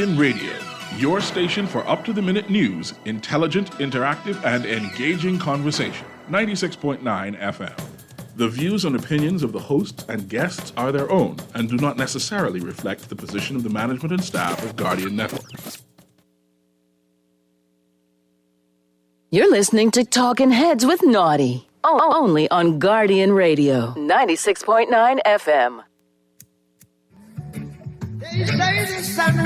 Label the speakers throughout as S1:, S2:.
S1: Guardian Radio, your station for up-to-the-minute news, intelligent, interactive, and engaging conversation. 96.9 FM. The views and opinions of the hosts and guests are their own and do not necessarily reflect the position of the management and staff of Guardian Network.
S2: You're listening to Talking Heads with Naughty, only on Guardian Radio, 96.9 FM.
S3: They say the sun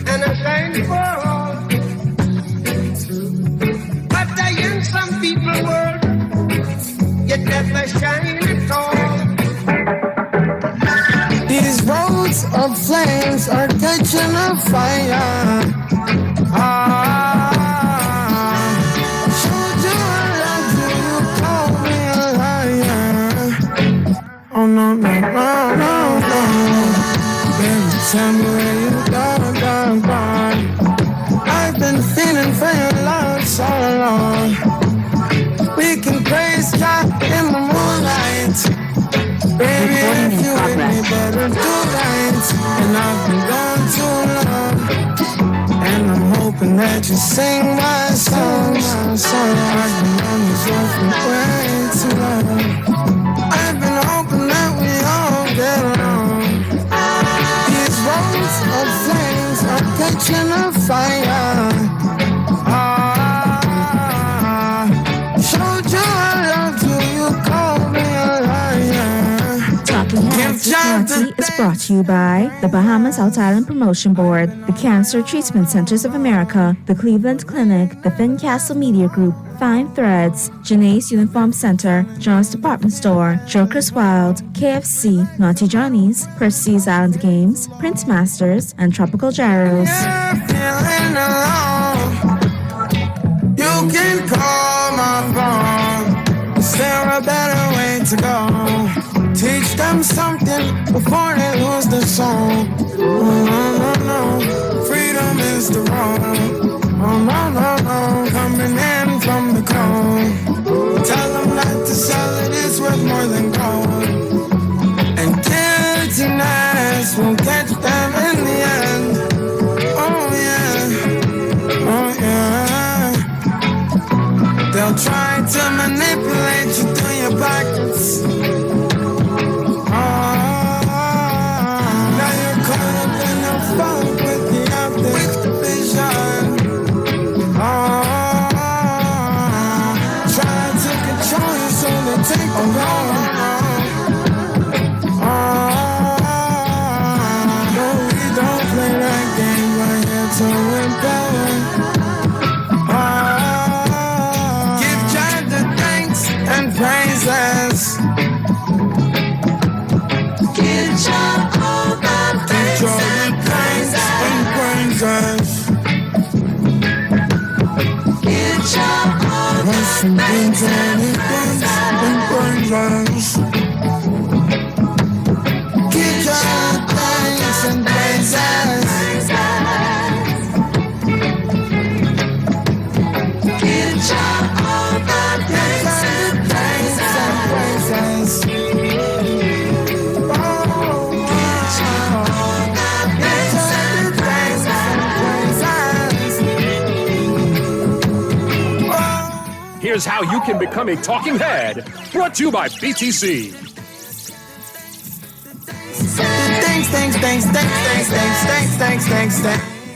S3: and a shine for all, but in some people world, you never shine at all. These roads of flames are catching a fire. Showed you I love you, you call me a liar. Oh no, no, no, no, no. Baby, tell me where you gone. I've been feeling for your love so long. We can praise God in the moonlight. Baby, if you with me, better do right. And I've been gone too long, and I'm hoping that you sing my song. I've been on this road for way too long. I've been hoping that we all get along. These roads of flames are catching a fire. Showed you I loved you, you called me a liar.
S4: Talking Heads with Naughty is brought to you by the Bahamas South Island Promotion Board, the Cancer Treatment Centers of America, the Cleveland Clinic, the Fincastle Media Group, Fine Threads, Janae's Uniform Center, John's Department Store, Joker's Wild, KFC, Naughty Johnny's, Percy's Island Games, Prince Masters, and Tropical Gyros.
S3: You're feeling alone. You can call my phone. Is there a better way to go? Teach them something before they lose their soul. Oh, no. Freedom is the road. Oh, no. Coming in from the cold. Tell them not to sell it, it's worth more than gold. And guiltiness will catch them in the end. Oh, yeah. They'll try to manipulate you through your pockets. Now you're caught up in the fog with the vision. Try to control you so they take the wrong. No, we don't play that game right here till we're going. Give God the thanks and praises. Give God all the thanks and praises. Give God all the thanks and praises. Give God thanks and praises. Give God all the thanks and praises.
S5: Here's how you can become a talking head. Brought to you by BTC.
S3: Thanks.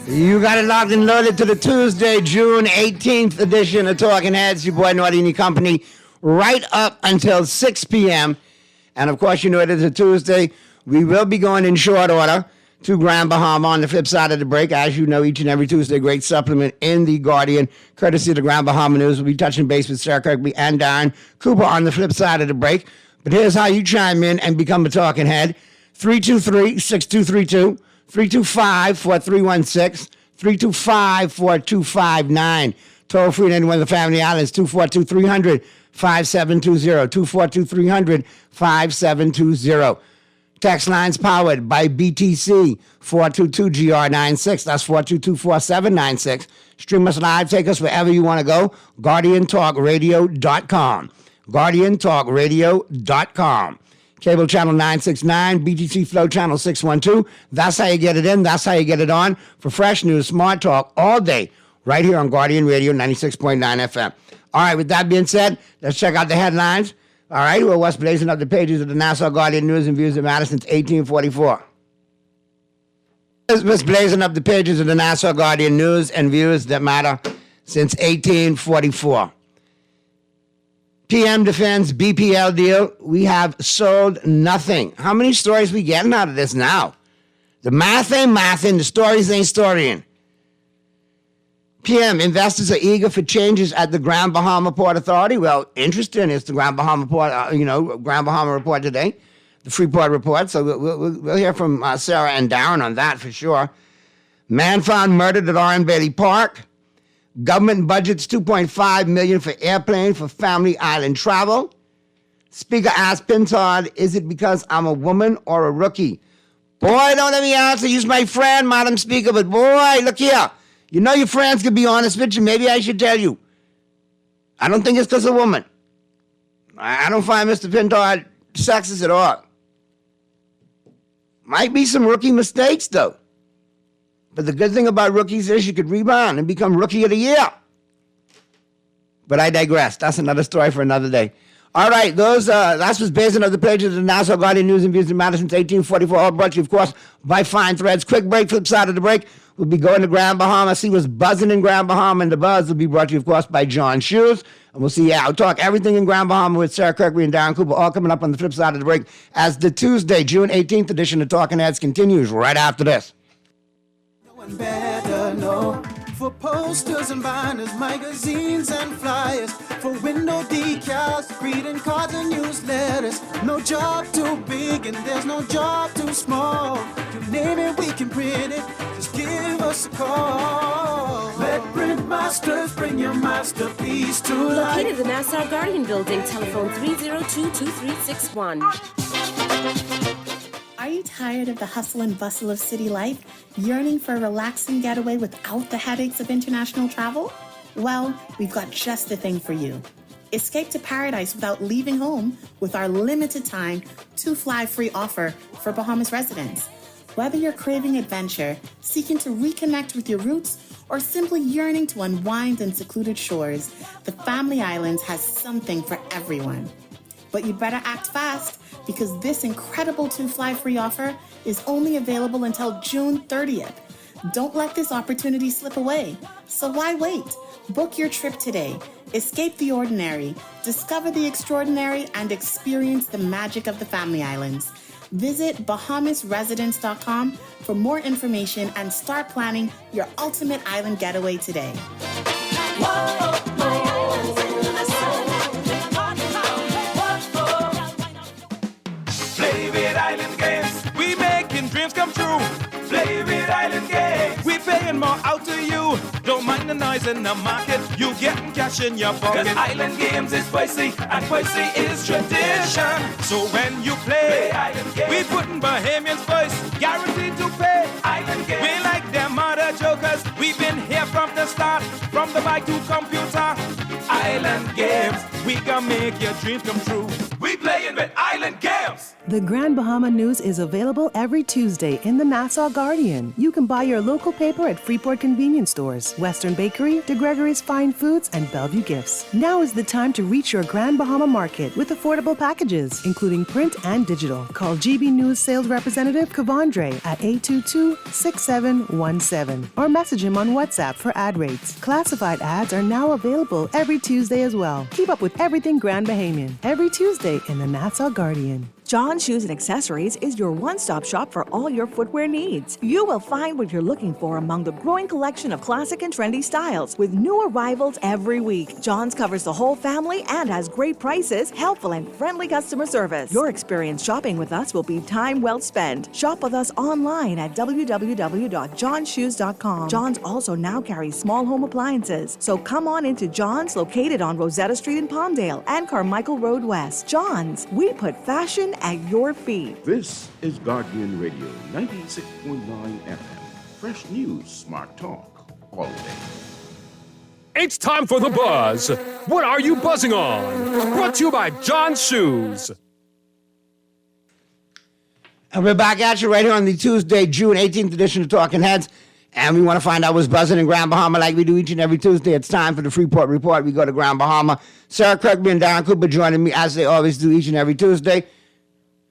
S6: You got it locked and loaded to the Tuesday, June 18th edition of Talking Heads. Your boy Naughty and your company right up until 6 p.m. And, of course, you know it is a Tuesday. We will be going in short order to Grand Bahama on the flip side of the break. As you know, each and every Tuesday, great supplement in the Guardian, courtesy of the Grand Bahama News. We'll be touching base with Sarah Kirkby and Darren Cooper on the flip side of the break. But here's how you chime in and become a talking head. 323-6232, 325-4316, 325-4259. Toll free to anyone in the Family Islands, 242-300-5720, 242-300-5720. Text lines powered by BTC, 422-GR96. That's 422-4796. Stream us live. Take us wherever you want to go. GuardianTalkRadio.com. GuardianTalkRadio.com. Cable channel 969, BTC Flow channel 612. That's how you get it in. That's how you get it on for fresh news, smart talk all day, right here on Guardian Radio 96.9 FM. All right, with that being said, let's check out the headlines. All right, we're what's blazing up the pages of the Nassau Guardian News and Views of Madison since 1844. What's blazing up the pages of the Nassau Guardian News and Views that matter since 1844. PM defends BPL deal. We have sold nothing. How many stories we getting out of this now? The math ain't mathing, the stories ain't storying. PM, investors are eager for changes at the Grand Bahama Port Authority. Well, interesting. It's the Grand Bahama Port, Grand Bahama report today, the Freeport report. So we'll hear from Sarah and Darren on that for sure. Man found murdered at R.M. Bailey Park. Government budgets $2.5 million for airplane for family island travel. Speaker asked Pintard, is it because I'm a woman or a rookie? Boy, don't let me answer. You're my friend, Madam Speaker, but boy, look here. You know your friends can be honest with you. Maybe I should tell you. I don't think it's because of a woman. I don't find Mr. Pintard sexist at all. Might be some rookie mistakes, though. But the good thing about rookies is you could rebound and become Rookie of the Year. But I digress. That's another story for another day. All right, that's what's based on the pages of the Nassau Guardian News and Views in Madison since 1844. All brought to you, of course, by Fine Threads. Quick break, flip side of the break. We'll be going to Grand Bahama, see what's buzzing in Grand Bahama, and the buzz will be brought to you, of course, by John Shoes. And we'll see, I'll talk everything in Grand Bahama with Sarah Kirkby and Darren Cooper, all coming up on the flip side of the break as the Tuesday, June 18th edition of Talking Heads continues right after this.
S3: Better know. For posters and banners, magazines and flyers, for window decals, greeting cards and newsletters. No job too big and there's no job too small. You name it, we can print it. Just give us a call. Let Print Masters bring your masterpiece to life.
S7: Located in the Nassau Guardian Building, telephone 302-2361.
S8: Are you tired of the hustle and bustle of city life, yearning for a relaxing getaway without the headaches of international travel? Well, we've got just the thing for you. Escape to paradise without leaving home with our limited time 2-fly free offer for Bahamas residents. Whether you're craving adventure, seeking to reconnect with your roots, or simply yearning to unwind in secluded shores, the Family Islands has something for everyone. But you better act fast, because this incredible 2-fly free offer is only available until June 30th. Don't let this opportunity slip away. So why wait? Book your trip today. Escape the ordinary, discover the extraordinary, and experience the magic of the Family Islands. Visit BahamasResidence.com for more information and start planning your ultimate island getaway today.
S3: Play with Island Games. We making dreams come true. Play with Island Games. We paying more out to you. Don't mind the noise in the market. You getting cash in your pocket. 'Cause Island Games is spicy and spicy is tradition. So when you play Island Games, we putting Bahamians first. Guaranteed to pay. Island Games. We like them other jokers. We've been here from the start. From the bike to computer. Island Games. We can make your dreams come true. We playing with Island Games.
S9: The Grand Bahama News is available every Tuesday in the Nassau Guardian. You can buy your local paper at Freeport convenience stores, Western Bakery, DeGregory's Fine Foods, and Bellevue Gifts. Now is the time to reach your Grand Bahama market with affordable packages, including print and digital. Call GB News sales representative Kavandre at 822-6717 or message him on WhatsApp for ad rates. Classified ads are now available every Tuesday as well. Keep up with everything Grand Bahamian every Tuesday in the Nassau Guardian.
S10: John Shoes and Accessories is your one-stop shop for all your footwear needs. You will find what you're looking for among the growing collection of classic and trendy styles with new arrivals every week. John's covers the whole family and has great prices, helpful and friendly customer service. Your experience shopping with us will be time well spent. Shop with us online at www.johnshoes.com. John's also now carries small home appliances, so come on into John's, located on Rosetta Street in Palmdale and Carmichael Road West. John's, we put fashion at your feet.
S11: This is Guardian Radio 96.9 FM. Fresh news, smart talk, all day.
S5: It's time for the buzz. What are you buzzing on? Brought to you by John Shoes.
S6: And we're back at you right here on the Tuesday, June 18th edition of Talking Heads. And we want to find out what's buzzing in Grand Bahama like we do each and every Tuesday. It's time for the Freeport Report. We go to Grand Bahama. Sarah Kirkby and Darren Cooper joining me as they always do each and every Tuesday.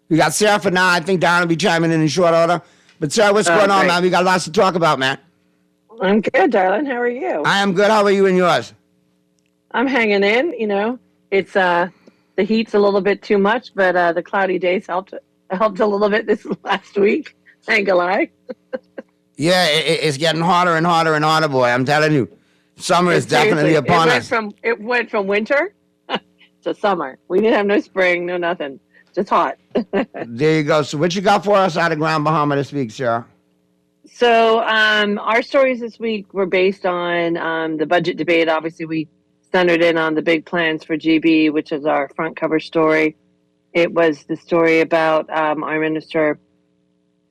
S6: We got Sarah for now. I think Darren will be chiming in short order. But Sarah, what's going on, man? We got lots to talk about, man.
S12: I'm good, darling. How are you?
S6: I am good. How are you and yours?
S12: I'm hanging in. You know, it's the heat's a little bit too much, but the cloudy days helped a little bit this last week. Ain't gonna lie.
S6: Yeah, it's getting hotter and hotter and hotter, boy. I'm telling you, summer is definitely upon us.
S12: It went from winter to summer. We didn't have no spring, no nothing. Just hot.
S6: There you go. So what you got for us out of Grand Bahama this week, Sarah?
S12: So our stories this week were based on the budget debate. Obviously, we centered in on the big plans for GB, which is our front cover story. It was the story about our minister,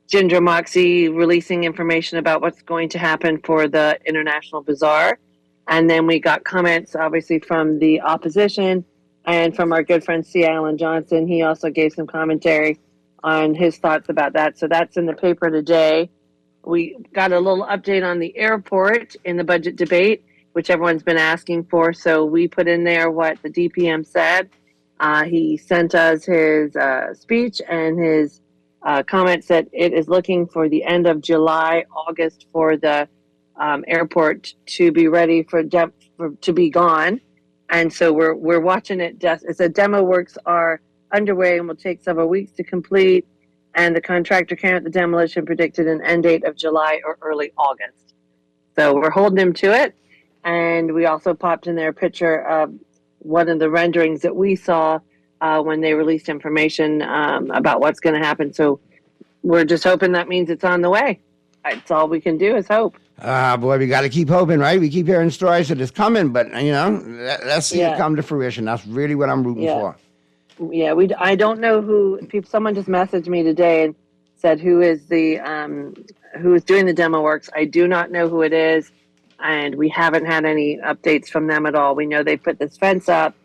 S12: Ginger Moxie, releasing information about what's going to happen for the International Bazaar. And then we got comments, obviously, from the opposition and from our good friend C. Alan Johnson. He also gave some commentary on his thoughts about that. So that's in the paper today. We got a little update on the airport in the budget debate, which everyone's been asking for. So we put in there what the DPM said. He sent us his speech and his comments that it is looking for the end of July, August for the airport to be ready to be gone. And so we're watching it. It said demo works are underway and will take several weeks to complete. And the contractor carrying out the demolition predicted an end date of July or early August. So we're holding him to it. And we also popped in there a picture of one of the renderings that we saw when they released information about what's going to happen. So we're just hoping that means it's on the way. That's all we can do is hope.
S6: Boy, we got to keep hoping, right? We keep hearing stories that it's coming, but, you know, let's see it come to fruition. That's really what I'm rooting for.
S12: Yeah, I don't know who. Someone just messaged me today and said who is doing the demo works. I do not know who it is, and we haven't had any updates from them at all. We know they put this fence up,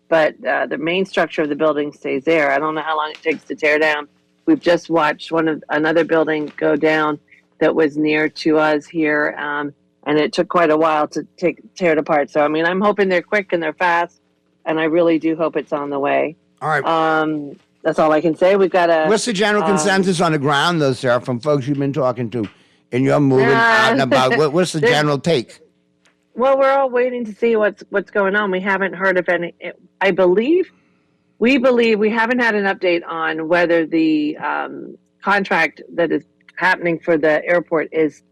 S12: but the main structure of the building stays there. I don't know how long it takes to tear down. We've just watched another building go down that was near to us here, and it took quite a while to tear it apart. So, I mean, I'm hoping they're quick and they're fast, and I really do hope it's on the way.
S6: All right.
S12: That's all I can say. We've got
S6: What's the general consensus on the ground, though, Sarah, from folks you've been talking to in your moving out and about? What's the general take?
S12: Well, we're all waiting to see what's going on. We haven't heard of any. We believe we haven't had an update on whether the contract that is happening for the airport is.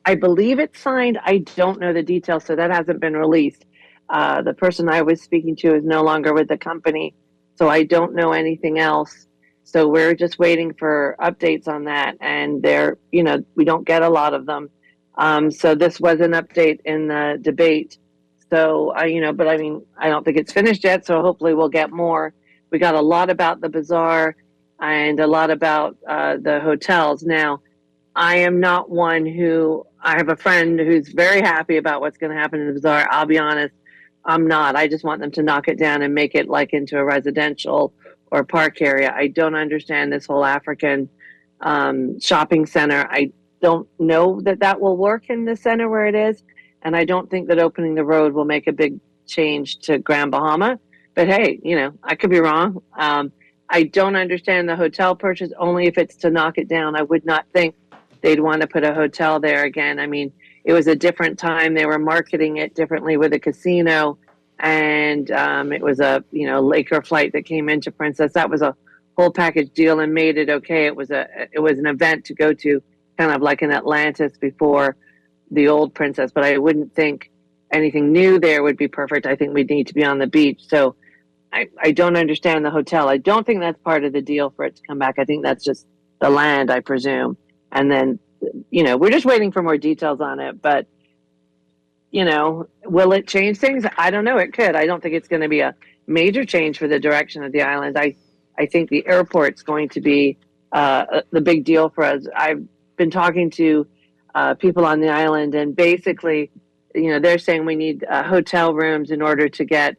S12: I believe it's signed. I don't know the details, so that hasn't been released. The person I was speaking to is no longer with the company, so I don't know anything else. So we're just waiting for updates on that, and we don't get a lot of them. So this was an update in the debate. So but I mean, I don't think it's finished yet. So hopefully we'll get more. We got a lot about the bazaar and a lot about the hotels. Now, I am not one I have a friend who's very happy about what's going to happen in the bazaar. I'll be honest, I'm not. I just want them to knock it down and make it like into a residential or park area. I don't understand this whole African shopping center. I don't know that will work in the center where it is. And I don't think that opening the road will make a big change to Grand Bahama. But hey, I could be wrong. I don't understand the hotel purchase only if it's to knock it down. I would not think they'd want to put a hotel there again. I mean, it was a different time. They were marketing it differently with a casino. And it was a, Laker flight that came into Princess. That was a whole package deal and made it okay. It was an event to go to, kind of like in Atlantis before the old Princess. But I wouldn't think anything new there would be perfect. I think we'd need to be on the beach. So I don't understand the hotel. I don't think that's part of the deal for it to come back. I think that's just the land, I presume. And then, we're just waiting for more details on it. But, will it change things? I don't know. It could. I don't think it's going to be a major change for the direction of the island. I think the airport's going to be the big deal for us. I've been talking to people on the island, and basically, they're saying we need hotel rooms in order to get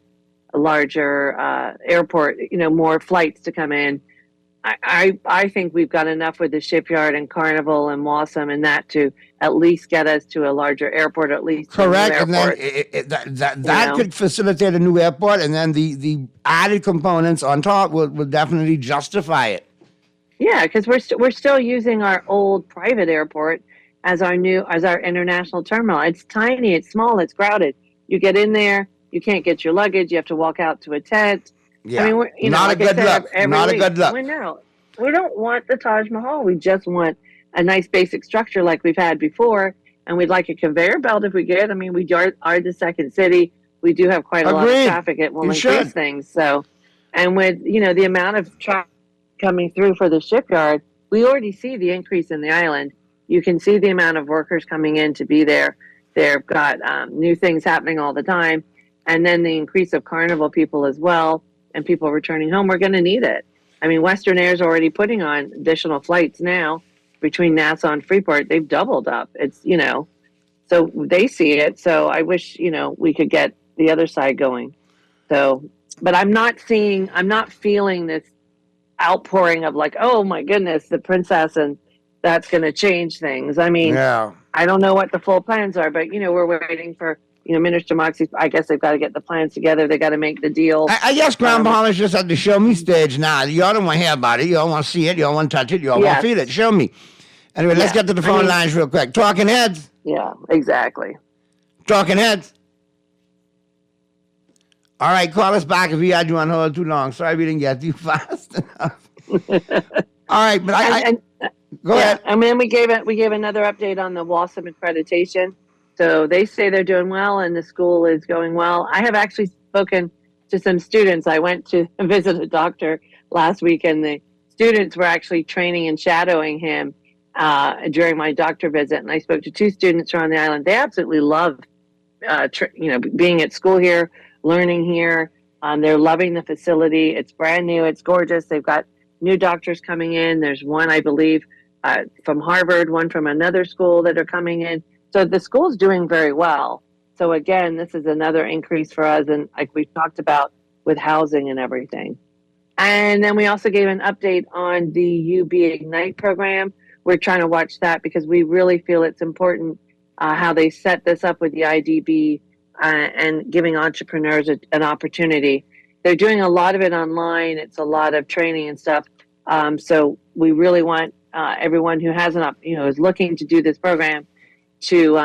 S12: a larger airport, more flights to come in. I think we've got enough with the shipyard and Carnival and Walsum and that to at least get us to a larger airport, at least.
S6: Correct, and then that
S12: know?
S6: could facilitate a new airport, and then the added components on top will definitely justify it.
S12: Yeah, because we're still using our old private airport as our international terminal. It's tiny, it's small, it's crowded. You get in there, you can't get your luggage. You have to walk out to a tent.
S6: Yeah,
S12: I mean,
S6: not a good look. Not a good look.
S12: We don't want the Taj Mahal. We just want a nice basic structure like we've had before, and we'd like a conveyor belt if we get. I mean, we are the second city. We do have quite a lot of traffic. It will increase things. So, and with the amount of traffic coming through for the shipyard, we already see the increase in the island. You can see the amount of workers coming in to be there. They've got new things happening all the time, and then the increase of Carnival people as well, and people returning home. We're going to need it. I mean, Western Air is already putting on additional flights now between Nassau and Freeport. They've doubled up. It's, so they see it. So I wish, we could get the other side going. So, but I'm not feeling this outpouring of like, oh my goodness, the princess, and that's going to change things. I mean, I don't know what the full plans are, but, we're waiting for, Minister Moxie. I guess they've got to get the plans together. They got to make the deal.
S6: I guess Grand Bahamas just had the show me stage now. Y'all don't want to hear about it. Y'all want to see it. Y'all want to touch it. Y'all want to feel it. Show me. Anyway, let's get to the phone lines real quick. Talking Heads.
S12: Yeah, exactly.
S6: Talking Heads. All right, call us back if we had you on hold too long. Sorry we didn't get you fast enough. All right, but go ahead.
S12: And then we gave another update on the Walsum accreditation. So they say they're doing well and the school is going well. I have actually spoken to some students. I went to visit a doctor last week, and the students were actually training and shadowing him during my doctor visit. And I spoke to 2 students around the island. They absolutely love, being at school here, learning here. They're loving the facility. It's brand new. It's gorgeous. They've got new doctors coming in. There's one, I believe, from Harvard, one from another school that are coming in. So the school's doing very well. So again, this is another increase for us, and like we talked about with housing and everything. And then we also gave an update on the UB Ignite program. We're trying to watch that because we really feel it's important how they set this up with the IDB and giving entrepreneurs an opportunity. They're doing a lot of it online. It's a lot of training and stuff. So we really want everyone who has is looking to do this program to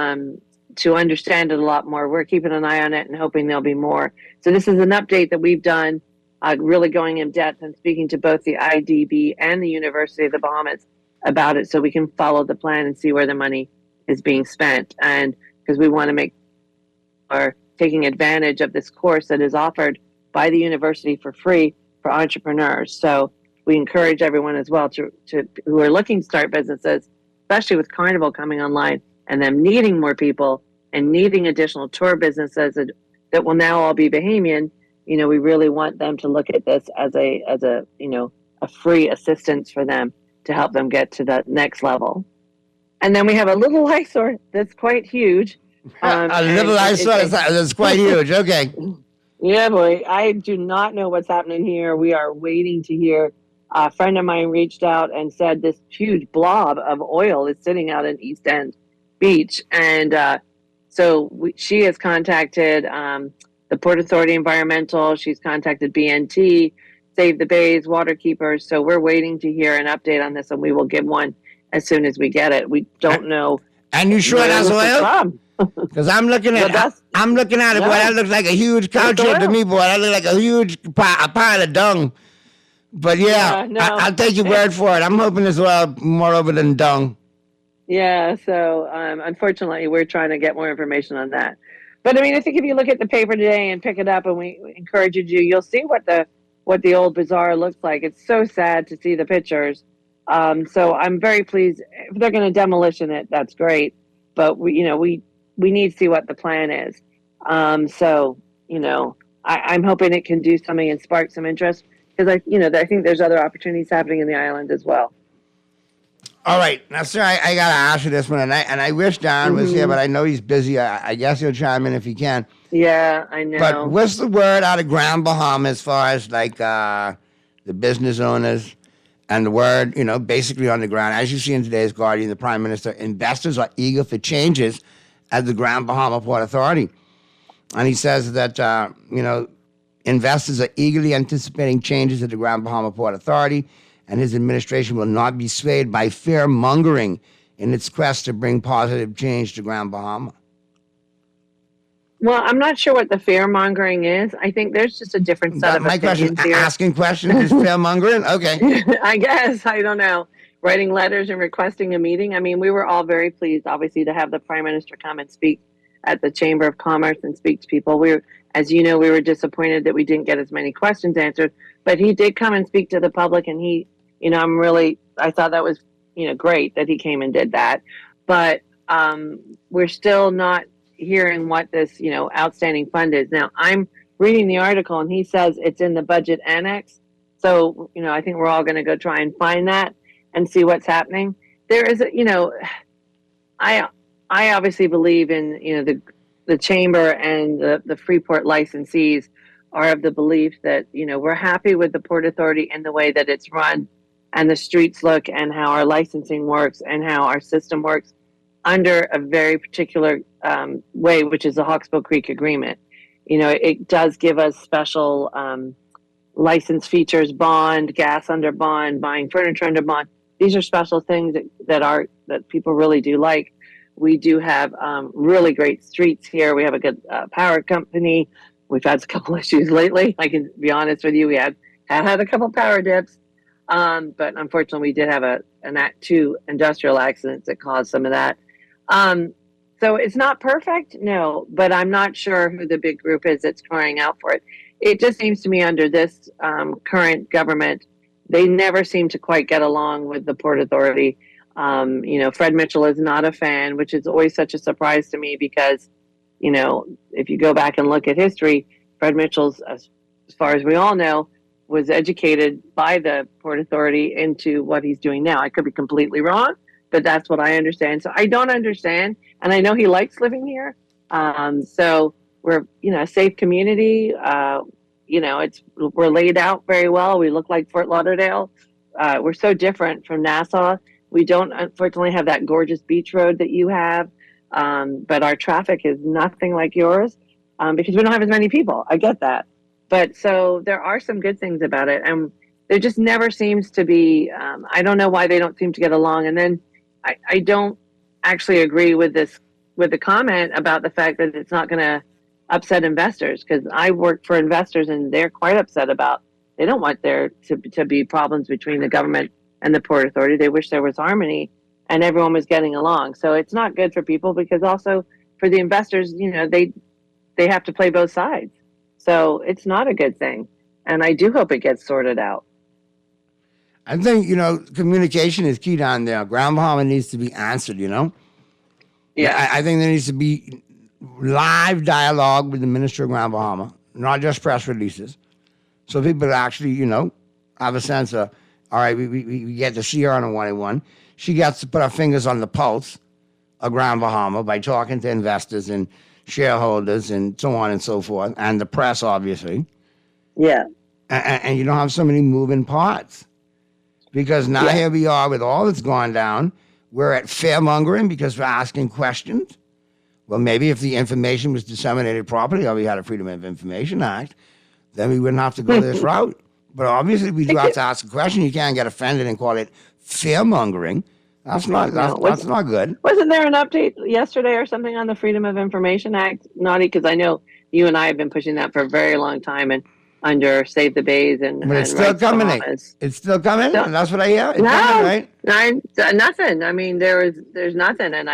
S12: understand it a lot more. We're keeping an eye on it and hoping there'll be more. So this is an update that we've done, really going in depth and speaking to both the IDB and the University of the Bahamas about it, so we can follow the plan and see where the money is being spent. And because we want to make are taking advantage of this course that is offered by the university for free for entrepreneurs. So we encourage everyone as well to who are looking to start businesses, especially with Carnival coming online and them needing more people and needing additional tour businesses that will now all be Bahamian. We really want them to look at this as a free assistance for them to help them get to the next level. And then we have a little eyesore that's quite huge.
S6: A little eyesore that's quite huge. Okay.
S12: Yeah, boy. I do not know what's happening here. We are waiting to hear. A friend of mine reached out and said this huge blob of oil is sitting out in East End Beach. And she has contacted the Port Authority Environmental. She's contacted BNT, Save the Bays, Waterkeepers. So we're waiting to hear an update on this, and we will give one as soon as we get it. We don't know.
S6: And you sure that's oil? Because I'm looking at it.
S12: No.
S6: Boy, that looks like a huge couch to me, boy. That looks like a huge pile of dung. But I'll take your word for it. I'm hoping it's oil more over than dung.
S12: Yeah, so unfortunately, we're trying to get more information on that. But I mean, I think if you look at the paper today and pick it up, and we encourage you to, you'll see what the old bazaar looks like. It's so sad to see the pictures. So I'm very pleased. If they're going to demolition it, that's great. But we need to see what the plan is. I'm hoping it can do something and spark some interest, because I think there's other opportunities happening in the island as well.
S6: All right. Now, sir, I got to ask you this one, and I wish Don was here, but I know he's busy. I guess he'll chime in if he can.
S12: Yeah, I know.
S6: But what's the word out of Grand Bahama as far as, like, the business owners And the word, basically on the ground, as you see in today's Guardian, the Prime Minister, investors are eager for changes at the Grand Bahama Port Authority. And he says that, investors are eagerly anticipating changes at the Grand Bahama Port Authority, and his administration will not be swayed by fear-mongering in its quest to bring positive change to Grand Bahama.
S12: Well, I'm not sure what the fear-mongering is. I think there's just a different set of
S6: my question,
S12: opinions here.
S6: asking questions is fear-mongering? Okay.
S12: I guess. I don't know. Writing letters and requesting a meeting. I mean, we were all very pleased, obviously, to have the Prime Minister come and speak at the Chamber of Commerce and speak to people. As you know, we were disappointed that we didn't get as many questions answered, but he did come and speak to the public, and I thought that was, great that he came and did that. But we're still not hearing what this, outstanding fund is. Now, I'm reading the article, and he says it's in the budget annex. So, I think we're all going to go try and find that and see what's happening. There is, I obviously believe in, the chamber and the Freeport licensees are of the belief that, we're happy with the Port Authority and the way that it's run and the streets look and how our licensing works and how our system works under a very particular way, which is the Hawksbill Creek Agreement. It does give us special license features, bond, gas under bond, buying furniture under bond. These are special things that people really do like. We do have really great streets here. We have a good power company. We've had a couple issues lately. I can be honest with you. We had a couple power dips. But unfortunately, we did have an Act 2 industrial accidents that caused some of that. So it's not perfect, no, but I'm not sure who the big group is that's crying out for it. It just seems to me under this current government, they never seem to quite get along with the Port Authority. Fred Mitchell is not a fan, which is always such a surprise to me because, if you go back and look at history, Fred Mitchell's, as far as we all know, was educated by the Port Authority into what he's doing now. I could be completely wrong, but that's what I understand. So I don't understand. And I know he likes living here. So we're, a safe community. We're laid out very well. We look like Fort Lauderdale. We're so different from Nassau. We don't, unfortunately, have that gorgeous beach road that you have. But our traffic is nothing like yours because we don't have as many people. I get that. But so there are some good things about it. And there just never seems to be, I don't know why they don't seem to get along. And then I don't actually agree with the comment about the fact that it's not going to upset investors, because I work for investors and they're quite upset about, they don't want there to be problems between the government and the Port Authority. They wish there was harmony and everyone was getting along. So it's not good for people, because also for the investors, they have to play both sides. So it's not a good thing. And I do hope it gets sorted out.
S6: I think, communication is key down there. Grand Bahama needs to be answered,
S12: Yeah.
S6: I think there needs to be live dialogue with the Minister of Grand Bahama, not just press releases. So people actually, have a sense of, all right, we get to see her on a one-on-one. She gets to put her fingers on the pulse of Grand Bahama by talking to investors and shareholders and so on and so forth, and the press, obviously.
S12: Yeah.
S6: And you don't have so many moving parts. Because now here we are with all that's gone down. We're at fear-mongering because we're asking questions. Well, maybe if the information was disseminated properly, or we had a Freedom of Information Act, then we wouldn't have to go this route. But obviously, we do have to ask a question. You can't get offended and call it fear-mongering. That's not good.
S12: Wasn't there an update yesterday or something on the Freedom of Information Act, Naughty? Because I know you and I have been pushing that for a very long time, and under Save the Bays and
S6: but it's still coming. It's still coming. So, that's what I hear. It's coming, right?
S12: Nothing. I mean, there's nothing, and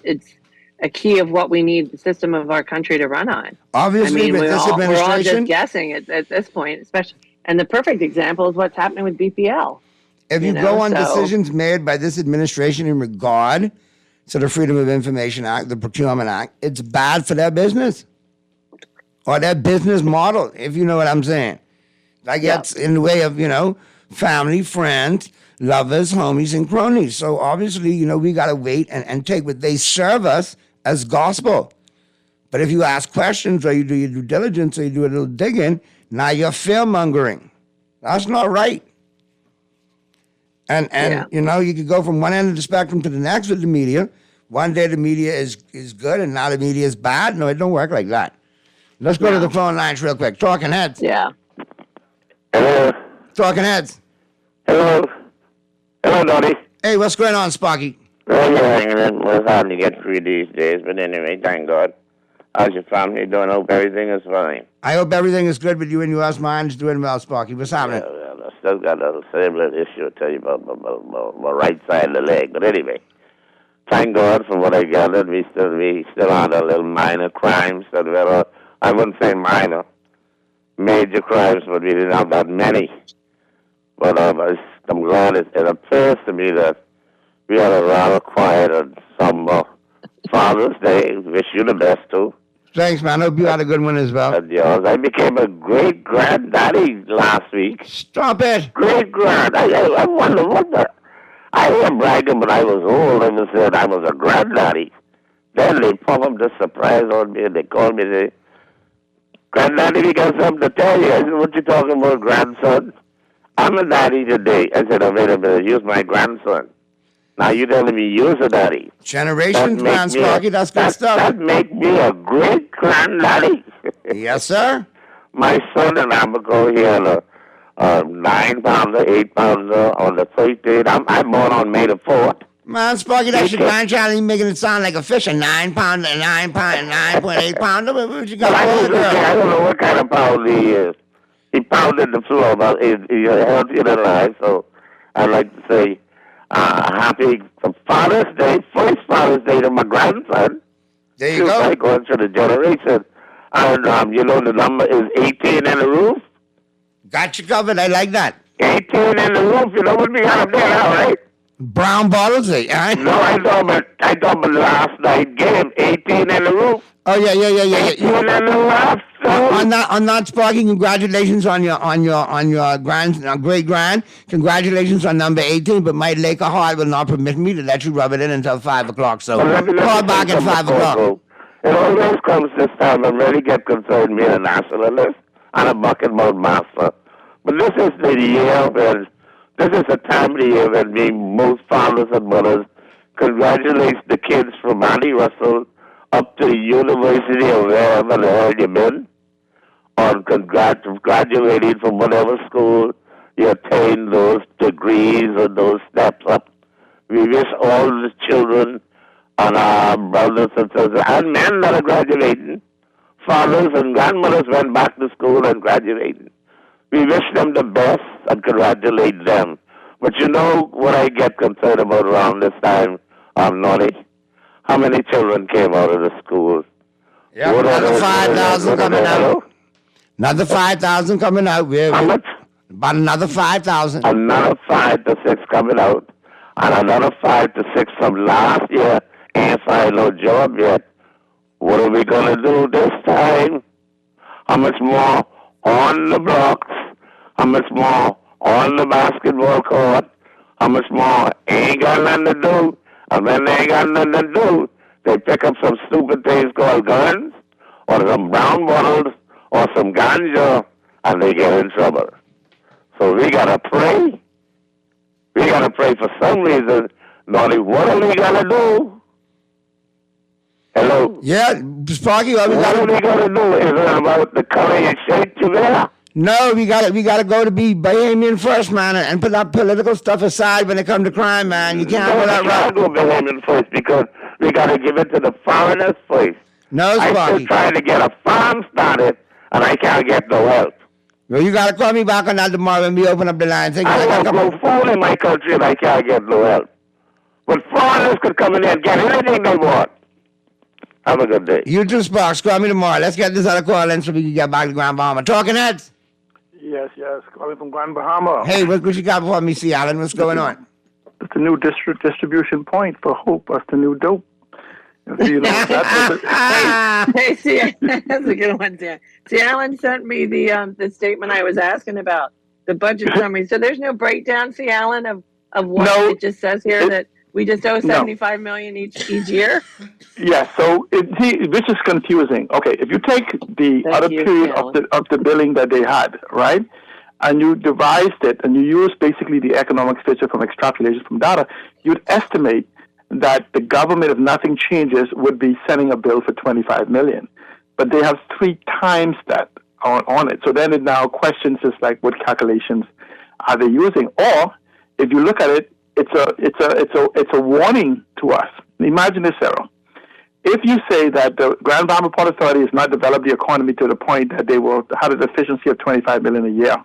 S12: it's a key of what we need the system of our country to run on.
S6: Obviously, with this administration,
S12: we're all just guessing at this point, especially. And the perfect example is what's happening with BPL.
S6: If you go on decisions made by this administration in regard to the Freedom of Information Act, the Procurement Act, it's bad for their business or their business model, if you know what I'm saying. That gets in the way of, family, friends, lovers, homies, and cronies. So obviously, we got to wait and take what they serve us as gospel. But if you ask questions or you do your due diligence or you do a little digging, now you're fear-mongering. That's not right. And you know, you could go from one end of the spectrum to the next with the media. One day the media is good, and now the media is bad. No, it don't work like that. Let's go to the phone lines real quick. Talking Heads.
S12: Yeah.
S13: Hello.
S6: Talking Heads.
S13: Hello. Hello, Donnie.
S6: Hey, what's going on, Sparky?
S13: Well, you're hanging in. Well, it's hard to get free these days, but anyway, thank God. How's your family doing? Hope everything is fine.
S6: I hope everything is good with you and yours. Mine's doing well, Sparky. What's happening?
S13: Yeah, I still got a cerebral issue to tell you about my right side of the leg. But anyway, thank God for what I gathered. We still had a little minor crimes that were, I wouldn't say minor, major crimes, but we didn't have that many. But I'm glad it appears to me that we had a rather quiet and somber Father's Day. Wish you the best, too.
S6: Thanks, man. Hope you had a good one as well.
S13: And yours. I became a great-granddaddy last week.
S6: Stop it.
S13: Great-grand. I wonder what the... I was bragging, but I was old. I said I was a granddaddy. Then they pop up the surprise on me, and they called me, they Granddaddy, we got something to tell you. I said, what you talking about, grandson? I'm a daddy today. I said, wait a minute, use my grandson. Now you telling me you're a daddy.
S6: Generations, man, Sparky, that's good stuff.
S13: That make me a great granddaddy.
S6: Yes, sir.
S13: My son and I will go here a 9-pounder, 8-pounder on the first day. I'm born on May the 4th.
S6: Man, Sparky, that's your grandchild. You're making it sound like a fish, a 9-pounder, 9.8 pounder. What you got?
S13: I don't know what kind of pounder he is. He pounded the floor, but he's healthier than life. So I'd like to say happy Father's Day, first Father's Day to my grandson.
S6: There you go.
S13: Like going through the generation. And you know the number is 18 in the roof.
S6: Got you covered. I like that.
S13: 18 in the roof. You know what we got up there now, right?
S6: Brown bottles, eh?
S13: No, I thought about last night game. 18 in the roof.
S6: Oh yeah.
S13: 18 in the roof.
S6: On that, Sparky, congratulations on your great grand. Congratulations on number 18. But my Laker heart will not permit me to let you rub it in until 5 o'clock. So call back at 5 o'clock.
S13: It always comes this time. I really get concerned being a nationalist and a bucket mouth master. But this is the year when. This is a time of the year when most fathers and mothers congratulate the kids from Annie Russell up to the university or wherever the hell you've been on graduating from whatever school you attained those degrees or those steps up. We wish all the children and our brothers and sisters and men that are graduating, fathers and grandmothers went back to school and graduated. We wish them the best and congratulate them. But you know what I get concerned about around this time, Naughty? How many children came out of the schools?
S6: Yeah, another 5,000 coming out. Another 5,000 coming out.
S13: How much?
S6: About another 5,000.
S13: Another 5 to 6 coming out. And another 5 to 6 from last year. Ain't find no job yet. What are we going to do this time? How much more on the blocks? How much more on the basketball court? How much more ain't got nothing to do? And when they ain't got nothing to do, they pick up some stupid things called guns, or some brown bottles, or some ganja, and they get in trouble. So we gotta pray. We gotta pray for some reason. Naughty, what are we gonna do? Hello?
S6: Yeah, Sparky, what
S13: are we gonna do? Is it about the color you shake you there?
S6: No, we gotta go to be Bahamian first, man, and put that political stuff aside when it comes to crime, man. You can't go that route.
S13: We can't go Bahamian first because we gotta give it to the foreigners first.
S6: No, Sparky.
S13: I'm still trying to get a farm started, and I can't get no help.
S6: Well, you gotta call me back on that tomorrow when we open up the line.
S13: I want to go fool in my country, and I can't get no help. But foreigners could come in there and get anything they want. Have a good day.
S6: You too, Sparks. Call me tomorrow. Let's get this other call in so we can get back to Grand Bahama. Talking Heads.
S14: Yes. Calling from Grand Bahama.
S6: Hey, what you got for me, C. Allen? What's going on?
S14: It's a new distribution point for hope. That's the new dope. You know,
S12: hey, see, that's a good one, Dan. See, Alan sent me the statement I was asking about, the budget summary. So there's no breakdown, see, Alan, of what it just says here that we just owe $75 million each year.
S14: Yeah, so this is confusing. Okay, if you take the other period of the billing that they had, right, and you devised it, and you used basically the economic feature from extrapolation from data, you'd estimate that the government, if nothing changes, would be sending a bill for $25 million. But they have 3 times that on it. So then it now questions is like, what calculations are they using? Or if you look at it, it's a warning to us. Imagine this, Sarah. If you say that the Grand Bahama Port Authority has not developed the economy to the point that they will have a deficiency of $25 million a year,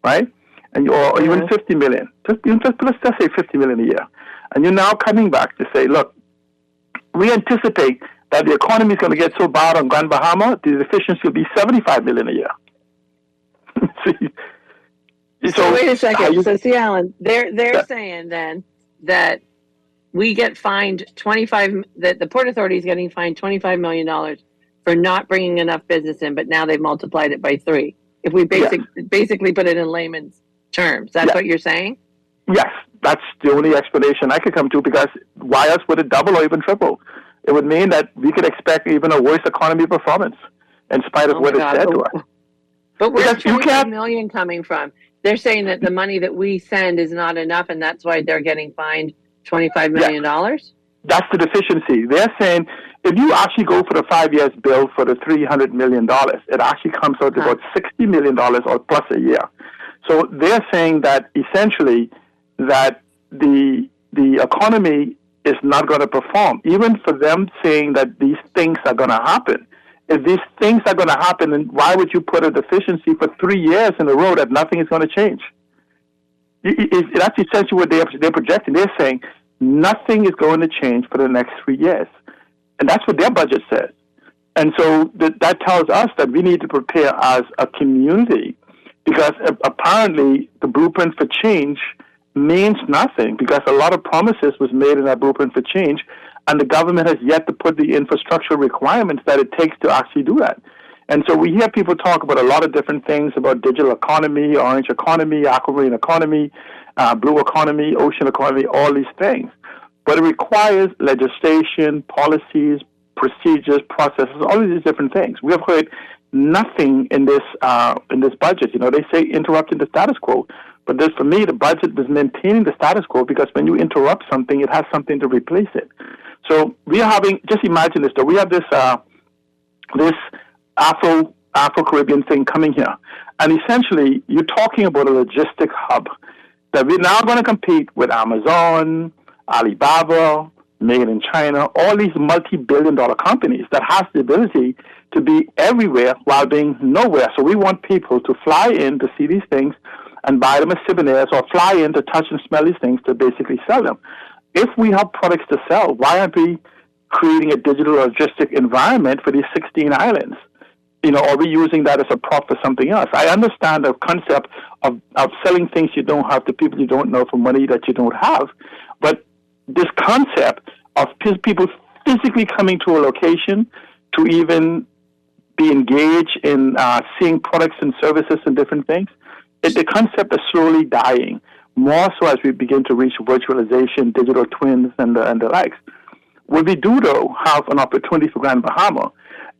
S14: right? And or even $50 million. Let's say $50 million a year. And you're now coming back to say, look, we anticipate that the economy is going to get so bad on Grand Bahama, the deficiency will be $75 million a year.
S12: So wait a second. So see, Alan, they're saying then that we get fined that the Port Authority is getting fined $25 million for not bringing enough business in, but now they've multiplied it by 3. If we basically put it in layman's terms, that's what you're saying?
S14: Yes, that's the only explanation I could come to, because why else would it double or even triple? It would mean that we could expect even a worse economy performance in spite of what it said to us.
S12: But where's $25 million coming from? They're saying that the money that we send is not enough, and that's why they're getting fined $25 million?
S14: That's the deficiency. They're saying if you actually go for the 5 years bill for the $300 million, it actually comes out to about $60 million or plus a year. So they're saying that essentially that the economy is not going to perform, even for them saying that these things are going to happen. If these things are going to happen, then why would you put a deficiency for 3 years in a row that nothing is going to change? That's essentially what they're projecting. They're saying nothing is going to change for the next 3 years. And that's what their budget says. And so that tells us that we need to prepare as a community, because apparently the blueprint for change means nothing, because a lot of promises was made in that blueprint for change, and the government has yet to put the infrastructure requirements that it takes to actually do that. And so we hear people talk about a lot of different things about digital economy, orange economy, aquamarine economy, blue economy, ocean economy, all these things. But it requires legislation, policies, procedures, processes, all of these different things. We have heard nothing in this budget. You know, they say interrupting the status quo. But for me, the budget was maintaining the status quo, because when you interrupt something, it has something to replace it. So we are having, just imagine this, though. We have this Afro-Caribbean thing coming here. And essentially, you're talking about a logistic hub that we're now going to compete with Amazon, Alibaba, Made in China, all these multi-billion-dollar companies that has the ability to be everywhere while being nowhere. So we want people to fly in to see these things and buy them as souvenirs, or fly in to touch and smell these things to basically sell them. If we have products to sell, why aren't we creating a digital logistic environment for these 16 islands? You know, are we using that as a prop for something else? I understand the concept of selling things you don't have to people you don't know for money that you don't have. But this concept of people physically coming to a location to even be engaged in seeing products and services and different things, the concept is slowly dying, more so as we begin to reach virtualization, digital twins, and the likes. What we do, though, have an opportunity for Grand Bahama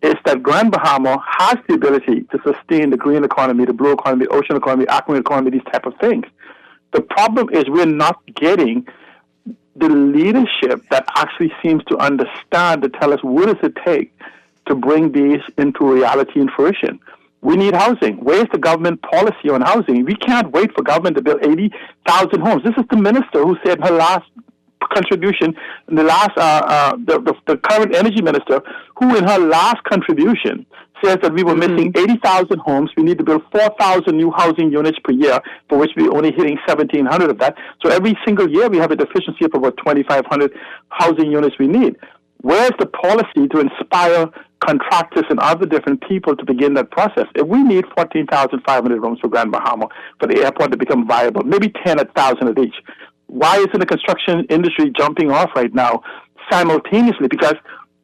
S14: is that Grand Bahama has the ability to sustain the green economy, the blue economy, ocean economy, aquamarine economy, these type of things. The problem is we're not getting the leadership that actually seems to understand, to tell us what does it take to bring these into reality and fruition. We need housing. Where's the government policy on housing? We can't wait for government to build 80,000 homes. This is the minister who said her last contribution, the current energy minister, who in her last contribution says that we were missing 80,000 homes. We need to build 4,000 new housing units per year, for which we're only hitting 1,700 of that. So every single year we have a deficiency of about 2,500 housing units we need. Where's the policy to inspire contractors and other different people to begin that process? If we need 14,500 rooms for Grand Bahama for the airport to become viable, maybe 10,000 at each, why isn't the construction industry jumping off right now simultaneously? Because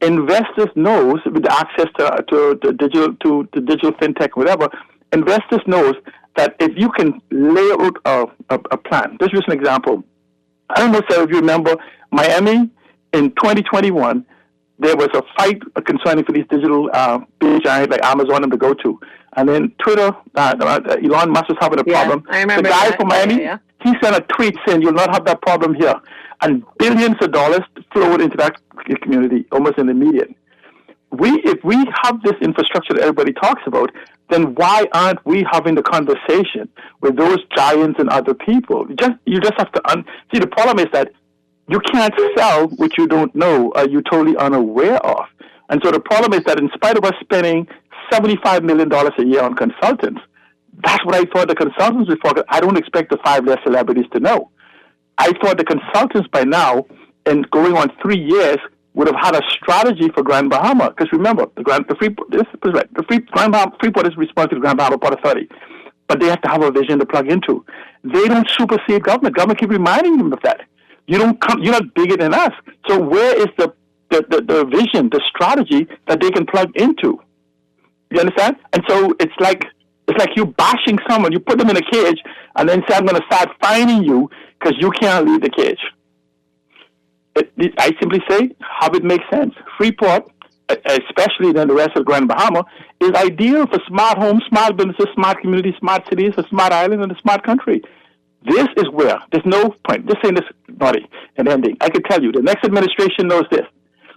S14: investors knows, with access to digital fintech, whatever, investors knows that if you can lay out a plan. This is an example. I don't know, Sarah, if you remember Miami in 2021. There was a fight concerning for these digital big giants like Amazon and to go to. And then Twitter, Elon Musk was having a problem.
S12: I remember
S14: the guy
S12: that.
S14: from Miami, he sent a tweet saying, "You'll not have that problem here." And billions of dollars flowed into that community, almost in the immediate. If we have this infrastructure that everybody talks about, then why aren't we having the conversation with those giants and other people? You just have to see. The problem is that you can't sell what you don't know or you're totally unaware of. And so the problem is that in spite of us spending $75 million a year on consultants, that's what I thought the consultants would focus. I don't expect the 5 less celebrities to know. I thought the consultants by now, and going on 3 years, would have had a strategy for Grand Bahama. Because remember, Freeport is responsible to the Grand Bahama Port Authority, but they have to have a vision to plug into. They don't supersede government. Government keep reminding them of that. You're not bigger than us. So where is the vision, the strategy that they can plug into? You understand? And so it's like you bashing someone. You put them in a cage and then say, "I'm going to start fining you because you can't leave the cage." I simply say, have it make sense. Freeport, especially than the rest of Grand Bahama, is ideal for smart homes, smart businesses, smart communities, smart cities, a smart island, and a smart country. This is where there's no point. Just saying this, Naughty, and ending. I can tell you, the next administration knows this.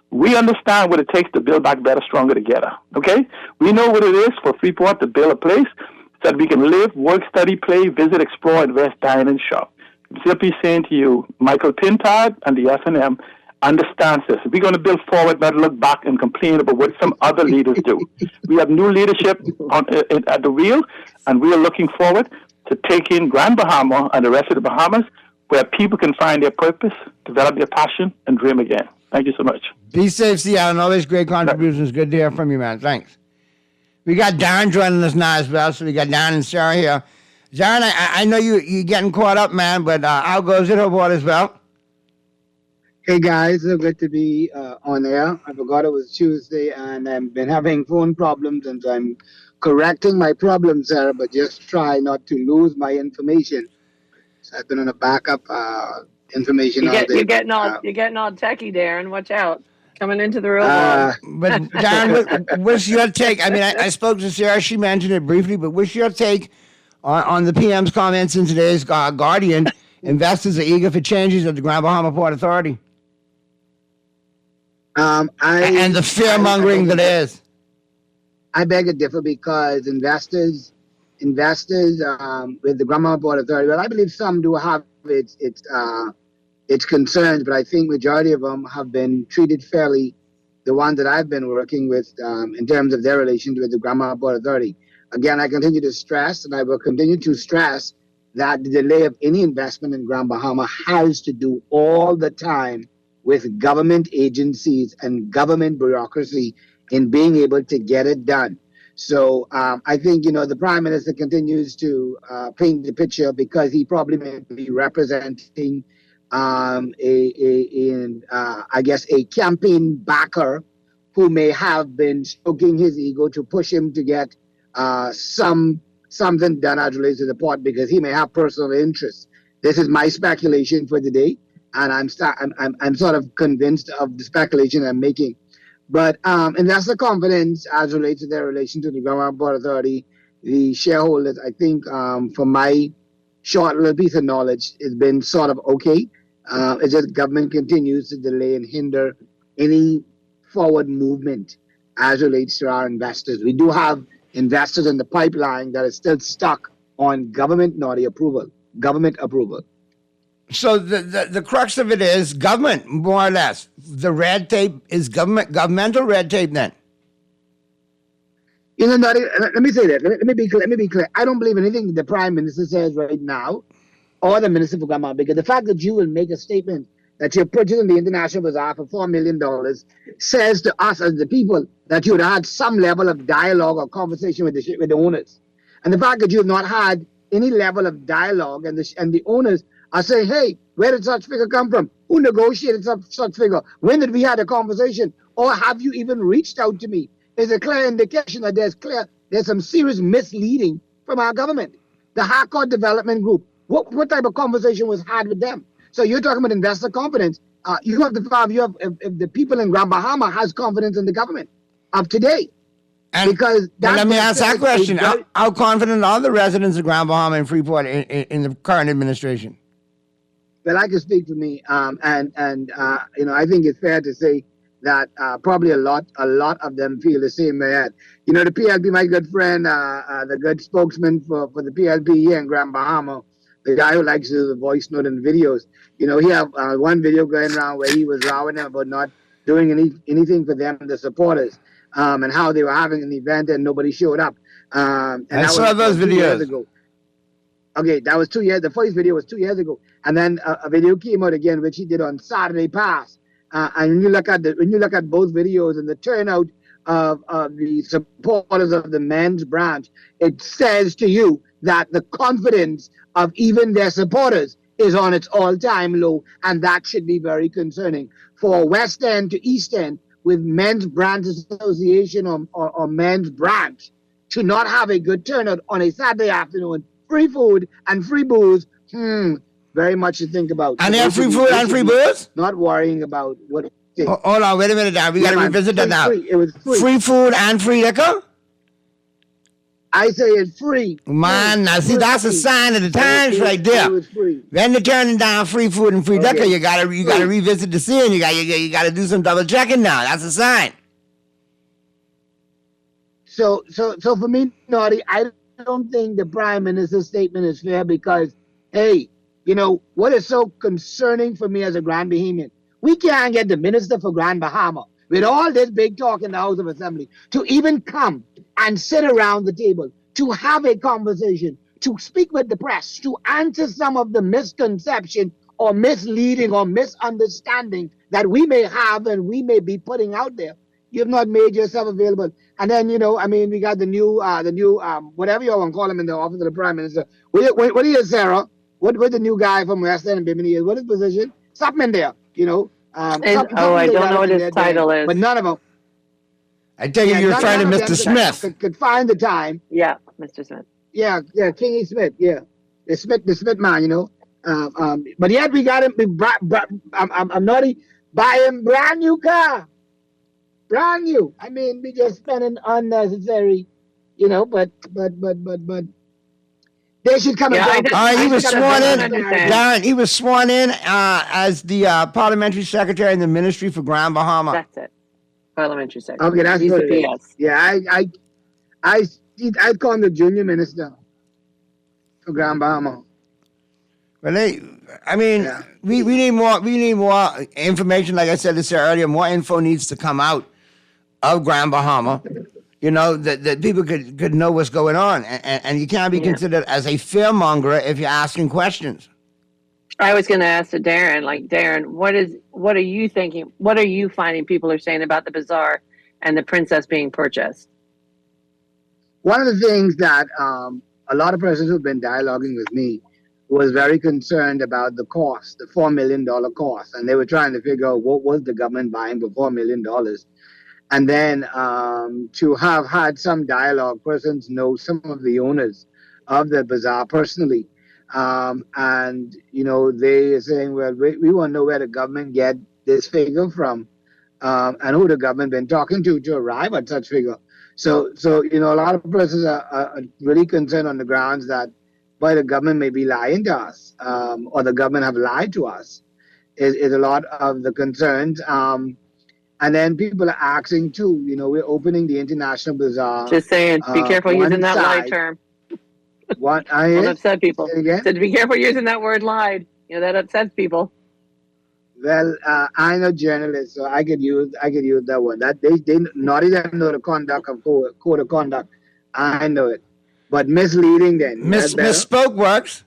S14: We understand what it takes to build back better, stronger together. Okay? We know what it is for Freeport to build a place so that we can live, work, study, play, visit, explore, invest, dine, and shop. I'm simply saying to you, Michael Pintard and the FNM understands this. We're going to build forward, not look back and complain about what some other leaders do. We have new leadership at the wheel, and we are looking forward to taking Grand Bahama and the rest of the Bahamas where people can find their purpose, develop their passion, and dream again. Thank you so much.
S6: Be safe, Seattle. Always great contributions. Good to hear from you, man. Thanks. We got Darren joining us now as well, so we got Darren and Sarah here. Darren, I know you're getting caught up, man, but how goes it aboard as well?
S15: Hey, guys. So good to be on air. I forgot it was Tuesday, and I've been having phone problems, and so I'm correcting my problems, Sarah, but just try not to lose my information. So I've been on a backup information all day.
S12: You're getting all techie, Darren. Watch out. Coming into the real world.
S6: But Darren, what's your take? I mean, I spoke to Sarah. She mentioned it briefly, but what's your take on the PM's comments in today's Guardian? Investors are eager for changes at the Grand Bahama Port Authority. And the fear-mongering that is.
S15: I beg to differ because investors with the Grand Bahama Port Authority, well, I believe some do have its concerns, but I think majority of them have been treated fairly, the ones that I've been working with in terms of their relations with the Grand Bahama Port Authority. Again, I continue to stress, and I will continue to stress, that the delay of any investment in Grand Bahama has to do all the time with government agencies and government bureaucracy in being able to get it done. So I think, the Prime Minister continues to paint the picture because he probably may be representing a campaign backer who may have been stoking his ego to push him to get something done as relates to the port because he may have personal interests. This is my speculation for the day, and I'm sort of convinced of the speculation I'm making. But investor confidence as relates to their relation to the Grand Bahama Port Authority, the shareholders, I think, from my short little piece of knowledge, has been sort of okay. It's just government continues to delay and hinder any forward movement as relates to our investors. We do have investors in the pipeline that are still stuck on government approval.
S6: So the crux of it is government, more or less. The red tape is governmental red tape then.
S15: Let me say that. Let me be clear. I don't believe anything the Prime Minister says right now, or the Minister for Grand Bahama, because the fact that you will make a statement that you're purchasing the International Bazaar for $4 million says to us as the people that you would have had some level of dialogue or conversation with the owners. And the fact that you have not had any level of dialogue and the owners are saying, hey, where did such figure come from? Who negotiated such figure? When did we have a conversation? Or have you even reached out to me? Is a clear indication that there's some serious misleading from our government. The Harcourt Development Group, what type of conversation was had with them? So you're talking about investor confidence. If the people in Grand Bahama has confidence in the government of today. because
S6: Well, let me ask that question.
S15: very-
S6: How confident are the residents of Grand Bahama and Freeport in the current administration?
S15: Well, I can speak for me, and you know, I think it's fair to say that probably a lot of them feel the same way. You know, the PLP, my good friend, the good spokesman for the PLP here in Grand Bahama, the guy who likes to do the voice note and videos. You know, he have one video going around where he was rowing them about not doing anything for them, the supporters, and how they were having an event and nobody showed up. And
S6: I
S15: that
S6: saw
S15: was
S6: those
S15: 2 years
S6: videos.
S15: ago. Okay, that was 2 years. The first video was 2 years ago, and then a video came out again, which he did on Saturday past. And when you look at both videos and the turnout of the supporters of the men's branch, it says to you that the confidence of even their supporters is on its all-time low, and that should be very concerning for West End to East End with Men's Branch Association or Men's Branch to not have a good turnout on a Saturday afternoon. Free food and free booze, very much to think about.
S6: And they have free food and free booze?
S15: Not worrying about what.
S6: Hold on, wait a minute now. We got to revisit that now.
S15: It was free.
S6: Free food and free liquor?
S15: I say it's free.
S6: Man, now see, that's a sign of the times right there.
S15: It was free.
S6: When they're turning down free food and free liquor, you gotta revisit the scene. You gotta do some double checking now. That's a sign.
S15: So for me, Naughty, I don't think the Prime Minister's statement is fair because, hey, you know, what is so concerning for me as a Grand Bahamian, we can't get the Minister for Grand Bahama with all this big talk in the House of Assembly to even come and sit around the table, to have a conversation, to speak with the press, to answer some of the misconception or misleading or misunderstanding that we may have and we may be putting out there. You have not made yourself available. And then, you know, I mean, we got the new, whatever you want to call him in the office of the Prime Minister. What is Sarah? What the new guy from West End and Bimini is? What is his position? Something in there, you know.
S12: I don't know what his title is.
S15: But none of them.
S6: I take it you're referring to Mr. Smith.
S15: Could find the time.
S12: Yeah, Mr. Smith.
S15: Yeah, Kingy Smith. Yeah, the Smith man. You know. But yet we got him. I'm naughty. Buy him brand new car. Brand new. I mean, we just spending unnecessary. You know, but they should come.
S6: He was sworn in. Darren, he was sworn in as the parliamentary secretary in the Ministry for Grand Bahama.
S12: That's it. Parliamentary secretary.
S15: Okay, that's
S12: He's
S15: good.
S12: the PS.
S15: Yeah, I'd call him the junior minister for Grand Bahama.
S6: Well, we need more information. Like I said this earlier, more info needs to come out of Grand Bahama. You know, that people could know what's going on. And you can't be considered as a fearmonger if you're asking questions.
S12: I was going to ask Darren, what are you thinking? What are you finding people are saying about the bazaar and the princess being purchased?
S15: One of the things that a lot of persons who've been dialoguing with me was very concerned about the cost, the $4 million cost. And they were trying to figure out what was the government buying for $4 million. And then to have had some dialogue, persons know some of the owners of the bazaar personally. And, you know, they are saying, well, we want to know where the government get this figure from and who the government been talking to arrive at such figure. So you know, a lot of persons are really concerned on the grounds that, boy, the government may be lying to us or the government have lied to us is a lot of the concerns. And then people are asking too, you know, we're opening the International Bazaar.
S12: Just saying, be careful using that lied term.
S15: What
S12: Don't upset people. Said be careful using that word lied. You know, that upsets people.
S15: Well, I'm a journalist, so I could use that one. That they not even know the conduct of code of conduct. I know it, but misleading then.
S6: Misspoke works.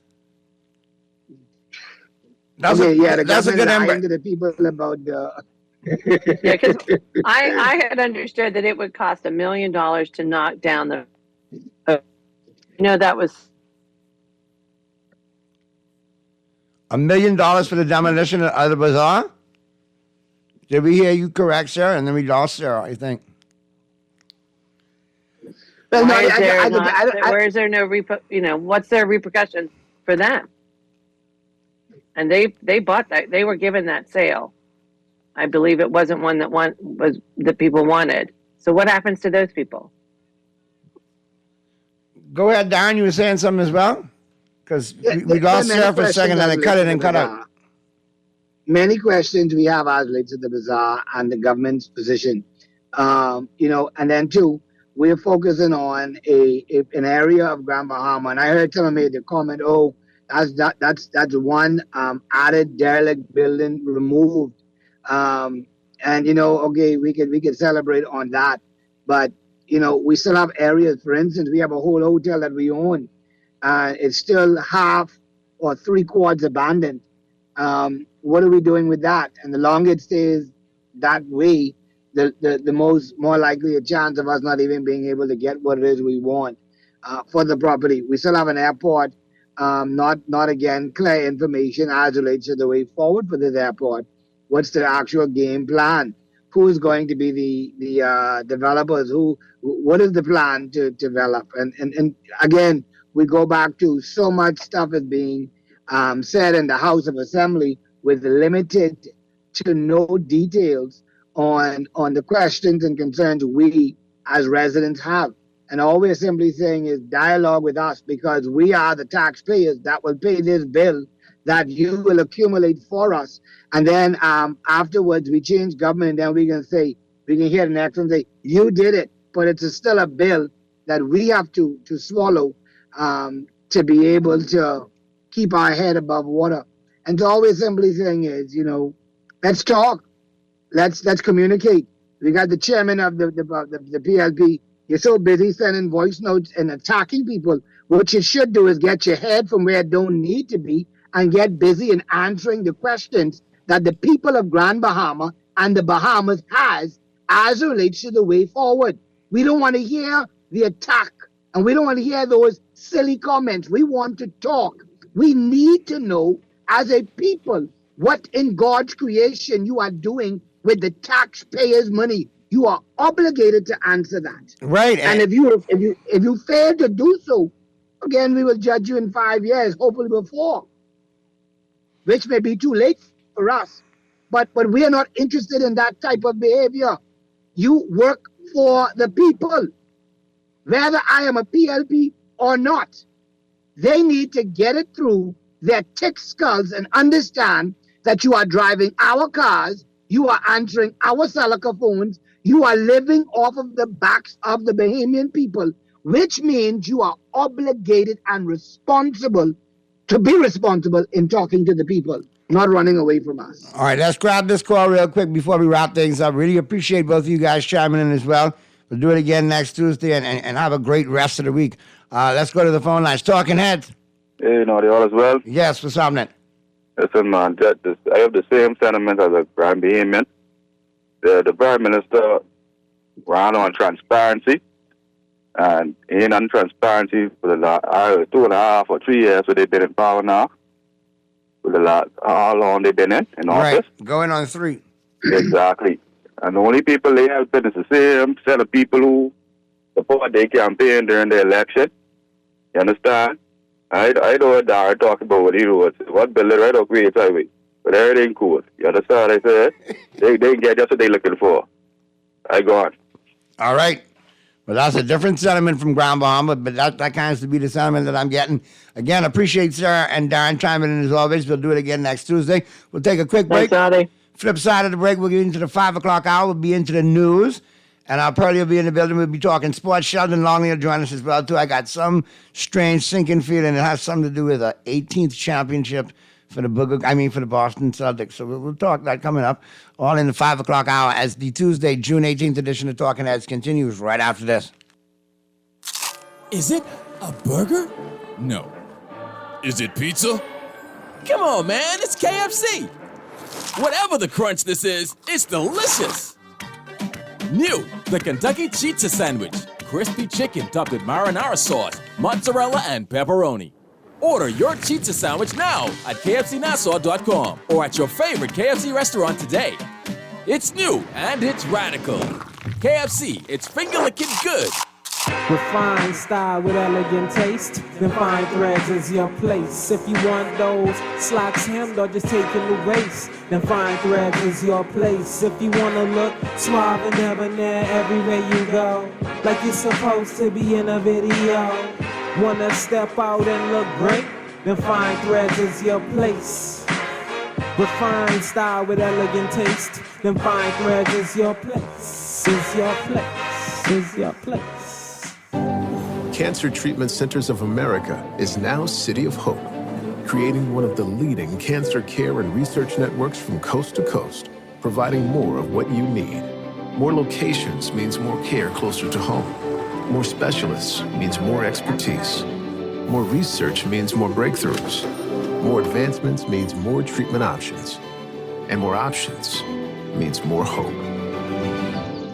S15: That's a good
S6: number.
S15: To the people about the.
S12: Yeah, because I had understood that it would cost $1 million to knock down the. You know, that was
S6: $1 million for the demolition of the bazaar? Did we hear you correct, sir? And then we lost Sarah, I think.
S15: Well,
S12: where is there no what's their repercussion for them? And they bought that. They were given that sale. I believe it wasn't one that people wanted. So what happens to those people?
S6: Go ahead, Darren. You were saying something as well? Because we lost Sarah for a second, and then cut it and cut out.
S15: Many questions we have as relates to the bazaar and the government's position. And then two, we're focusing on an area of Grand Bahama. And I heard someone made the comment, that's one added derelict building removed. We could celebrate on that. But, we still have areas, for instance, we have a whole hotel that we own. It's still half or 3/4 abandoned. What are we doing with that? And the longer it stays that way, the more likely a chance of us not even being able to get what it is we want for the property. We still have an airport, not again clear information as relates to the way forward for this airport. What's the actual game plan? Who is going to be the developers? What is the plan to develop? And again, we go back to so much stuff is being said in the House of Assembly with limited to no details on the questions and concerns we as residents have. And all we're simply saying is dialogue with us, because we are the taxpayers that will pay this bill that you will accumulate for us. And then afterwards we change government, and then we can hear the next one say, you did it, but it's still a bill that we have to swallow to be able to keep our head above water. And so all we're simply saying is, let's talk. Let's communicate. We got the chairman of the PLP. You're so busy sending voice notes and attacking people. What you should do is get your head from where it don't need to be and get busy in answering the questions that the people of Grand Bahama and the Bahamas has as it relates to the way forward. We don't want to hear the attack, and we don't want to hear those silly comments. We want to talk. We need to know as a people what in God's creation you are doing with the taxpayers' money. You are obligated to answer that.
S6: Right.
S15: And if you fail to do so, again, we will judge you in 5 years, hopefully before, which may be too late for us. But we are not interested in that type of behavior. You work for the people. Whether I am a PLP or not, they need to get it through their thick skulls and understand that you are driving our cars, you are answering our cellular phones, you are living off of the backs of the Bahamian people, which means you are obligated and responsible to be responsible in talking to the people, not running away from us.
S6: All right, let's grab this call real quick before we wrap things up. Really appreciate both of you guys chiming in as well. We'll do it again next Tuesday and have a great rest of the week. Let's go to the phone lines. Talking Heads.
S16: Hey, Naughty, all is well?
S6: Yes, what's happening?
S16: Listen, man, I have the same sentiment as a Grand Bahamian. The Prime Minister ran on transparency, and ain't on transparency for the last 2.5 or 3 years, so they've been in power now. For the last, how long they've been in office?
S6: Right, going on 3.
S16: Exactly. And the only people they have been is the same set of people who support their campaign during the election. You understand? I know Darren talk about what he wrote. What bill right up Great Highway. But everything cool. You understand what I said? They get just what they're looking for. I go on.
S6: All right. Well, that's a different sentiment from Grand Bahama, but that kind of be the sentiment that I'm getting. Again, appreciate Sarah and Darren chiming in as always. We'll do it again next Tuesday. We'll take a quick break.
S12: Thanks,
S6: Flip side of the break, we'll get into the 5 o'clock hour. We'll be into the news. And I'll probably be in the building. We'll be talking sports. Sheldon Longley will join us as well, too. I got some strange sinking feeling it has something to do with the 18th championship for the Boston Celtics. So we'll talk that coming up, all in the 5 o'clock hour as the Tuesday, June 18th edition of Talking Heads continues right after this.
S17: Is it a burger? No. Is it pizza? Come on, man. It's KFC. Whatever the crunch this is, it's delicious. New, the Kentucky Chizza Sandwich. Crispy chicken topped with marinara sauce, mozzarella, and pepperoni. Order your Chizza Sandwich now at KFCNassau.com or at your favorite KFC restaurant today. It's new and it's radical. KFC, it's finger-licking good.
S18: Refined style with elegant taste, then Fine Threads is your place. If you want those slacks hemmed or just taking the waist, then Fine Threads is your place. If you wanna look suave and debonair everywhere you go, like you're supposed to be in a video, Wanna step out and look great? Then Fine Threads is your place. Refined style with elegant taste. Then Fine Threads is your place. Is your place. Is your place.
S19: Cancer Treatment Centers of America is now City of Hope, creating one of the leading cancer care and research networks from coast to coast, providing more of what you need. More locations means more care closer to home. More specialists means more expertise. More research means more breakthroughs. More advancements means more treatment options. And more options means more hope.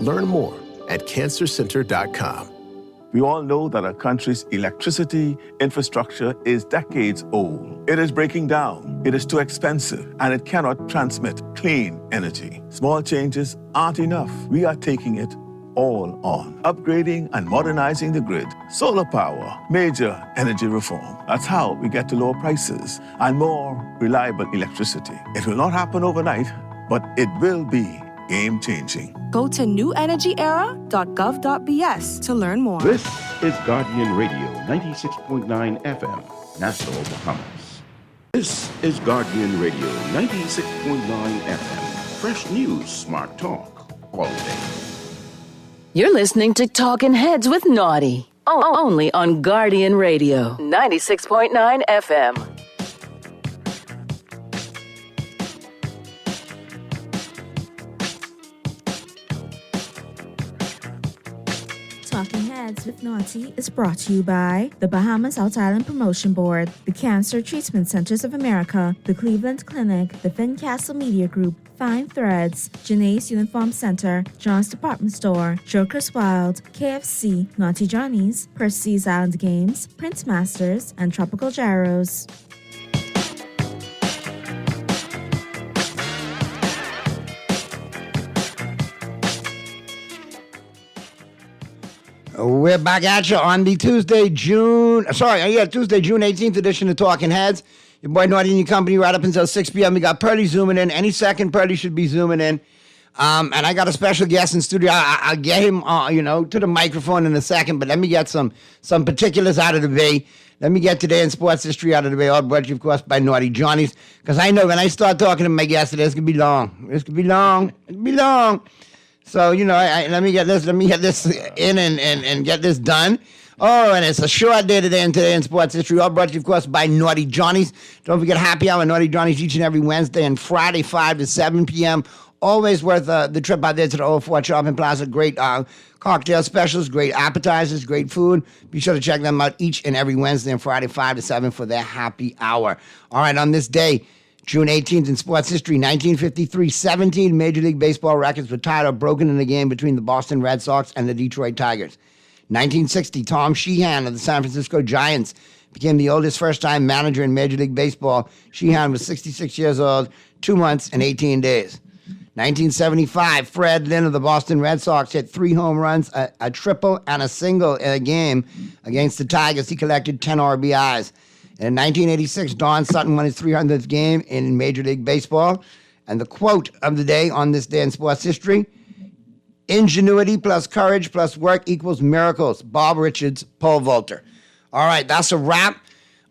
S19: Learn more at cancercenter.com.
S20: We all know that our country's electricity infrastructure is decades old. It is breaking down, it is too expensive, and it cannot transmit clean energy. Small changes aren't enough. We are taking it all on. Upgrading and modernizing the grid, solar power, major energy reform. That's how we get to lower prices and more reliable electricity. It will not happen overnight, but it will be game-changing.
S21: Go to newenergyera.gov.bs to learn more.
S11: This is Guardian Radio, 96.9 FM, Nassau, Bahamas. This is Guardian Radio, 96.9 FM. Fresh news, smart talk, all day.
S2: You're listening to Talking Heads with Naughty. Only on Guardian Radio, 96.9 FM.
S4: Talking Heads with Naughty is brought to you by the Bahamas South Island Promotion Board, the Cancer Treatment Centers of America, the Cleveland Clinic, the Fincastle Media Group, Fine Threads, Janae's Uniform Center, John's Department Store, Joker's Wild, KFC, Naughty Johnny's, Percy's Island Games, Prince Masters, and Tropical Gyros.
S6: We're back at you on the Tuesday, June 18th edition of Talking Heads. Your boy Naughty and your company right up until 6 p.m. We got Purdy zooming in. Any second, Purdy should be zooming in. And I got a special guest in studio. I'll get him, to the microphone in a second, but let me get some particulars out of the way. Let me get today in sports history out of the way, all brought you, of course, by Naughty Johnny's. Because I know when I start talking to my guest today, it's going to be long. It's going to be long. So, let me get this in and get this done. Oh, and it's a short day today in sports history. All brought to you, of course, by Naughty Johnny's. Don't forget Happy Hour Naughty Johnny's each and every Wednesday and Friday, 5 to 7 p.m. Always worth the trip out there to the Old Fort Shopping Plaza. Great cocktail specials, great appetizers, great food. Be sure to check them out each and every Wednesday and Friday, 5 to 7 for their happy hour. All right, on this day, June 18th in sports history, 1953, 17 Major League Baseball records were tied or broken in a game between the Boston Red Sox and the Detroit Tigers. 1960, Tom Sheehan of the San Francisco Giants became the oldest first-time manager in Major League Baseball. Sheehan was 66 years old, 2 months and 18 days. 1975, Fred Lynn of the Boston Red Sox hit 3 home runs, a triple, and a single in a game against the Tigers. He collected 10 RBIs. In 1986, Don Sutton won his 300th game in Major League Baseball. And the quote of the day on this day in sports history, ingenuity plus courage plus work equals miracles. Bob Richards, pole vaulter. All right, that's a wrap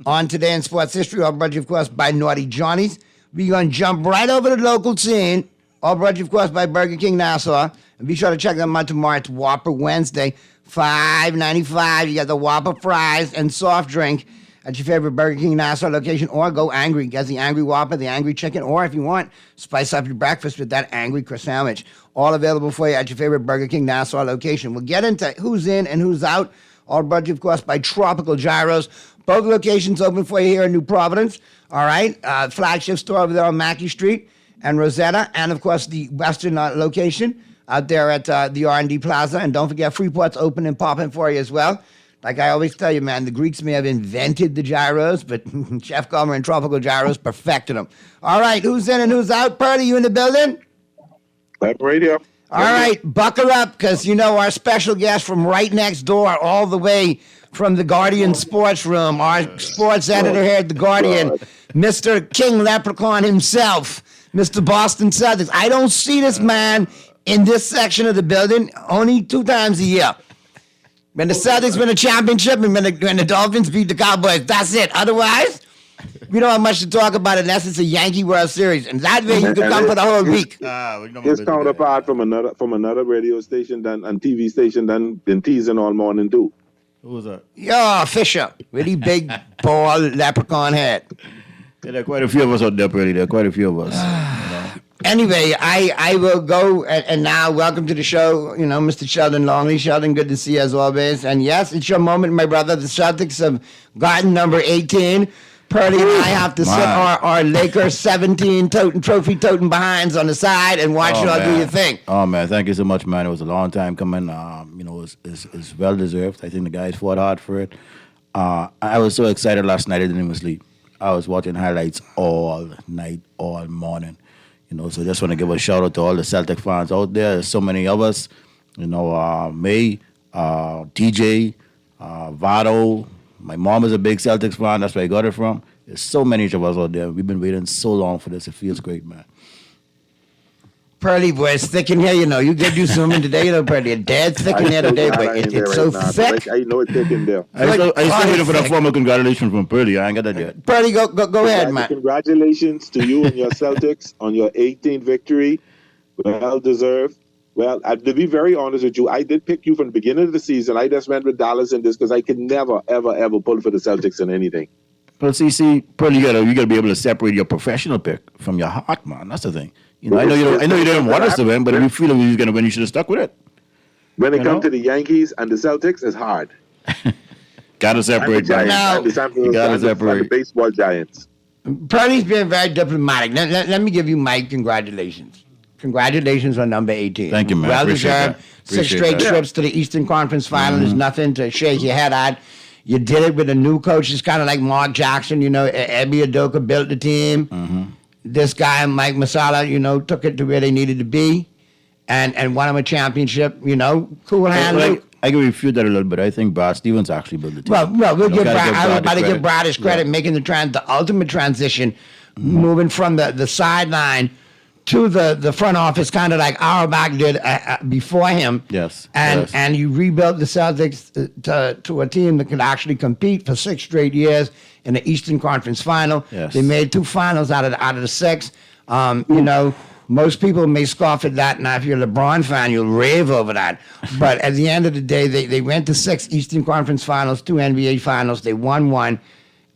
S6: on today in sports history. All brought to you, of course, by Naughty Johnny's. We're going to jump right over to the local scene. All brought to you, of course, by Burger King Nassau. And be sure to check them out tomorrow. It's Whopper Wednesday, $5.95. You got the Whopper fries and soft drink at your favorite Burger King Nassau location, or go angry. Get the Angry Whopper, the Angry Chicken, or if you want, spice up your breakfast with that Angry Crisp Sandwich. All available for you at your favorite Burger King Nassau location. We'll get into who's in and who's out. All brought to you, of course, by Tropical Gyros. Both locations open for you here in New Providence. All right, flagship store over there on Mackey Street and Rosetta, and, of course, the western location out there at the R&D Plaza. And don't forget, Freeport's open and popping for you as well. Like I always tell you, man, the Greeks may have invented the gyros, but Chef Gomer and Tropical Gyros perfected them. All right, who's in and who's out? Purdy, you in the building?
S16: Radio.
S6: All right, buckle up, because you know our special guest from right next door, all the way from the Guardian Sports Room, our sports editor here at the Guardian, Mr. King Leprechaun himself, Mr. Boston Celtics. I don't see this man in this section of the building only 2 times a year. When the Celtics win a championship and when the Dolphins beat the Cowboys, that's it. Otherwise, we don't have much to talk about unless it's a Yankee World Series, and that way you can come for the whole week.
S21: His counterpart from another radio station and TV station been teasing all morning too.
S22: Who was that?
S6: Yeah, Fisher, really big bald leprechaun head.
S22: Yeah, there are quite a few of us out there, Pretty. There are quite a few of us.
S6: Anyway, I will go and now welcome to the show, Mr. Sheldon Longley. Sheldon, good to see you as always. And yes, it's your moment, my brother. The Celtics have gotten number 18. Purdy and I have to sit our Lakers 17 trophy toting behinds on the side and watch y'all do your thing.
S22: Oh, man, thank you so much, man. It was a long time coming. It's well-deserved. I think the guys fought hard for it. I was so excited last night I didn't even sleep. I was watching highlights all night, all morning. So just want to give a shout-out to all the Celtic fans out there. There's so many of us. May, TJ, Vado. My mom is a big Celtics fan. That's where I got it from. There's so many of us out there. We've been waiting so long for this. It feels great, man.
S6: Pearly, boy, it's thick in here, You get you swimming today, Pearly. It's dead thick in here today, but it's so thick.
S21: I know it's thick in there.
S22: I still waiting for that formal congratulations from Pearly. I ain't got that yet.
S6: Pearly, go ahead, man.
S21: Congratulations to you and your Celtics on your 18th victory. Well deserved. Well, to be very honest with you, I did pick you from the beginning of the season. I just went with Dallas in this because I could never, ever, ever pull for the Celtics in anything.
S22: But see, Pearly, you gotta be able to separate your professional pick from your heart, man. That's the thing. I know you didn't want us to win, but if you feel like you was gonna win, you should have stuck with it.
S21: When it comes to the Yankees and the Celtics, it's hard.
S22: Gotta separate, man.
S21: You gotta separate the baseball giants.
S6: Pearly's been very diplomatic. Let me give you my congratulations. Congratulations on number 18.
S22: Thank you, man.
S6: Well deserved. 6 straight trips to the Eastern Conference Final is nothing to shake your head at. You did it with a new coach. It's kind of like Mark Jackson. Ebby Udoka built the team. This guy, Mike Masala, took it to where they needed to be and won him a championship, cool hand.
S22: I can refute that a little bit. I think Brad Stevens actually built the team.
S6: Well, we'll give Brad. I was about to give Brad his credit, making the ultimate transition, moving from the sideline to the front office, kind of like Auerbach did before him.
S22: Yes.
S6: And you rebuilt the Celtics to a team that could actually compete for 6 straight years in the Eastern Conference Final.
S22: Yes.
S6: They made 2 finals out of the 6. Most people may scoff at that. Now, if you're a LeBron fan, you'll rave over that. But at the end of the day, they went to 6 Eastern Conference Finals, 2 NBA Finals. They won 1.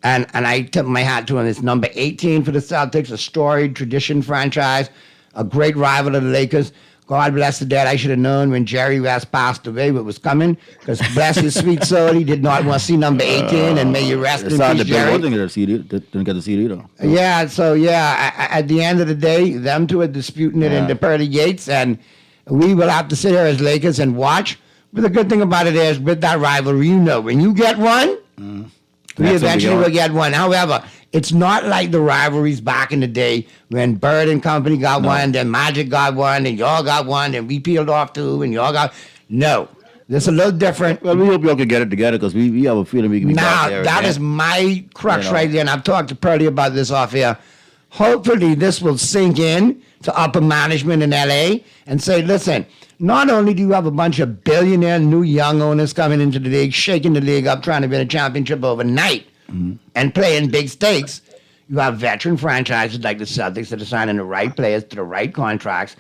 S6: And I tip my hat to them. It's number 18 for the Celtics, a storied tradition franchise, a great rival of the Lakers. God bless the dead. I should have known when Jerry West passed away what was coming, because bless his sweet soul, he did not want to see number 18, and may you rest in peace, Jerry.
S22: Didn't get to see it either.
S6: At the end of the day, them two are disputing it in the pearly gates, and we will have to sit here as Lakers and watch. But the good thing about it is, with that rivalry, when you get one, we eventually will get one. However, it's not like the rivalries back in the day when Bird and company got one, then Magic got one, and y'all got one, and we peeled off 2, and y'all got... No. This is a little different.
S22: Well, we hope y'all can get it together because we have a feeling we can be back there.
S6: Now, that is my crux right there, and I've talked to Purdy about this off air. Hopefully, this will sink in to upper management in L.A. and say, listen, not only do you have a bunch of billionaire new young owners coming into the league, shaking the league up, trying to win a championship overnight and playing big stakes, you have veteran franchises like the Celtics that are signing the right players to the right contracts,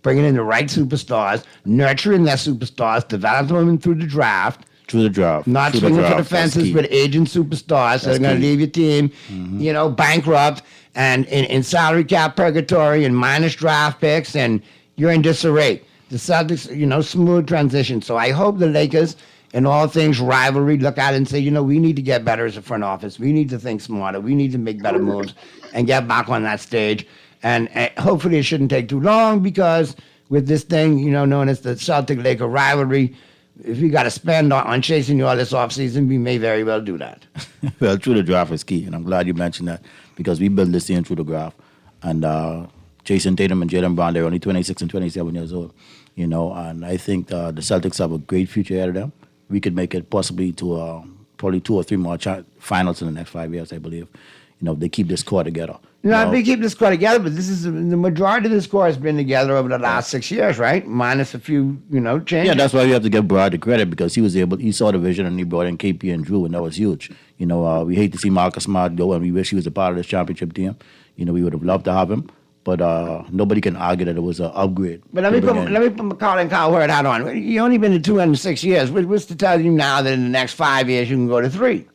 S6: bringing in the right superstars, nurturing their superstars, developing them through the draft. Not swinging for the fences with agent superstars that are going to leave your team, bankrupt and in salary cap purgatory and minus draft picks, and you're in disarray. The Celtics, smooth transition. So I hope the Lakers, in all things rivalry, look at it and say, we need to get better as a front office. We need to think smarter. We need to make better moves and get back on that stage. And hopefully it shouldn't take too long, because with this thing, known as the Celtic-Laker rivalry, if we got to spend on chasing you all this offseason, we may very well do that.
S22: Well, through the draft is key, and I'm glad you mentioned that, because we built this team through the draft. And Jason Tatum and Jaylen Brown, they're only 26 and 27 years old, and I think the Celtics have a great future ahead of them. We could make it possibly to probably 2 or 3 more finals in the next 5 years, I believe. If they keep this core together.
S6: No, they keep this score together, but this is the majority of the score has been together over the last 6 years, right? Minus a few, changes.
S22: Yeah, that's why we have to give Brad the credit because he saw the vision and he brought in KP and Drew, and that was huge. We hate to see Marcus Smart go, and we wish he was a part of this championship team. We would have loved to have him, but nobody can argue that it was an upgrade.
S6: But let me put Macaulay and Cowherd hat on. You only been to 206 years. What's to tell you now that in the next 5 years you can go to 3?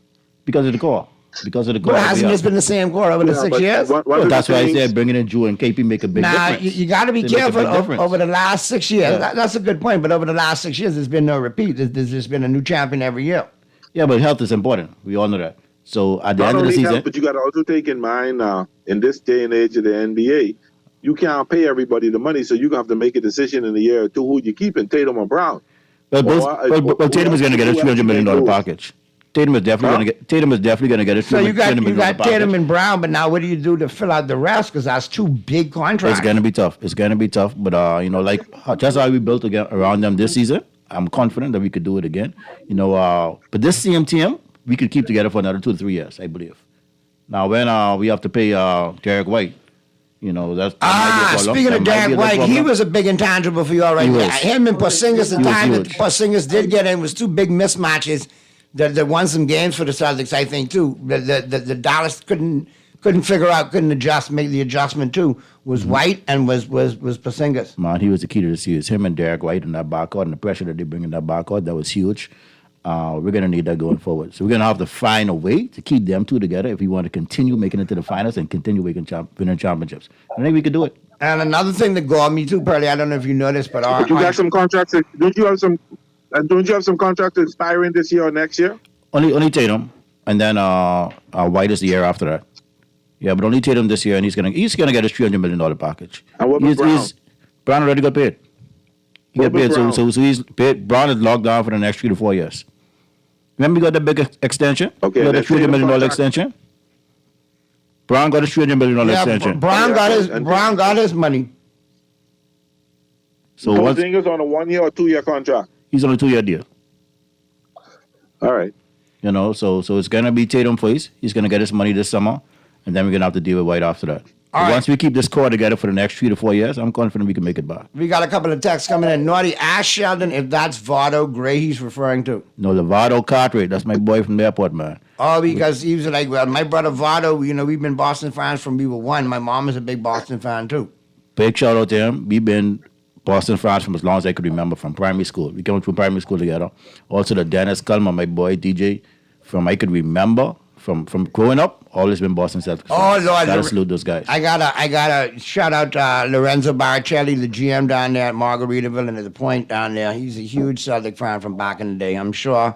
S22: Because of the core. But
S6: hasn't this been the same core over the 6 years?
S22: That's why I said bringing in Drew and KP make a big difference.
S6: Now, you got to be careful over the last 6 years. Yeah. That's a good point, but over the last 6 years, there's been no repeat. There's just been a new champion every year.
S22: Yeah, but health is important. We all know that. So at the end of the season...
S21: But you got to also take in mind, in this day and age of the NBA, you can't pay everybody the money, so you have to make a decision in a year or two who you keeping, Tatum or Brown.
S22: But Tatum is going to get a $300 million package. Tatum is definitely going to get it.
S6: So you got Tatum and Brown, but now what do you do to fill out the rest? Because that's 2 big contracts.
S22: It's going to be tough. But just how we built around them this season, I'm confident that we could do it again. But this CMTM we could keep together for another 2 to 3 years, I believe. Now when we have to pay Derek White, that's
S6: speaking of Derek White, he was a big intangible for you all right there. Him and Porzingis, the time that Porzingis did get in was 2 big mismatches. That won some games for the Celtics, I think, too. The Dallas couldn't figure out, couldn't adjust, make the adjustment, too, was White and was Porzingis.
S22: Man, he was the key to the series. Him and Derek White in that backcourt and the pressure that they bring in that backcourt, that was huge. We're going to need that going forward. So we're going to have to find a way to keep them 2 together if we want to continue making it to the finals and continue winning championships. I think we could do it.
S6: And another thing that got me, too, Pearly, I don't know if you noticed, but...
S21: you got some contracts. Don't you have some contracts expiring this year or next year?
S22: Only Tatum, and then White is the year after that. Yeah, but only Tatum this year, and he's gonna get his $300 million package.
S21: And what about Brown?
S22: Brown already got paid. He got paid, so he's paid. Brown is locked down for the next 3 to 4 years. Remember, we got the big extension.
S21: Okay,
S22: we got the $300 million extension. Brown got his $300 million extension.
S6: Brown got his money.
S21: So Porzingis on a 1 year or 2 year contract.
S22: He's on a 2 year deal.
S21: All right.
S22: So it's gonna be Tatum first. He's gonna get his money this summer, and then we're gonna have to deal with White after that. Once we keep this core together for the next 3 to 4 years, I'm confident we can make it back.
S6: We got a couple of texts coming in. Naughty, ask Sheldon if that's Vado Gray he's referring to.
S22: No, the Vado Cartwright. That's my boy from the airport, man.
S6: Oh, because he was like, well, my brother Vado, we've been Boston fans from we were 1. My mom is a big Boston fan, too.
S22: Big shout out to him. We've been Boston fans from as long as I could remember, from primary school. We came from primary school together. Also, the Dennis Culmer, my boy DJ, from I could remember from growing up, always been Boston Celtics.
S6: Oh Lord,
S22: gotta salute those guys.
S6: I gotta shout out Lorenzo Baricelli, the GM down there at Margaritaville and at the Point down there. He's a huge Celtic fan from back in the day. I'm sure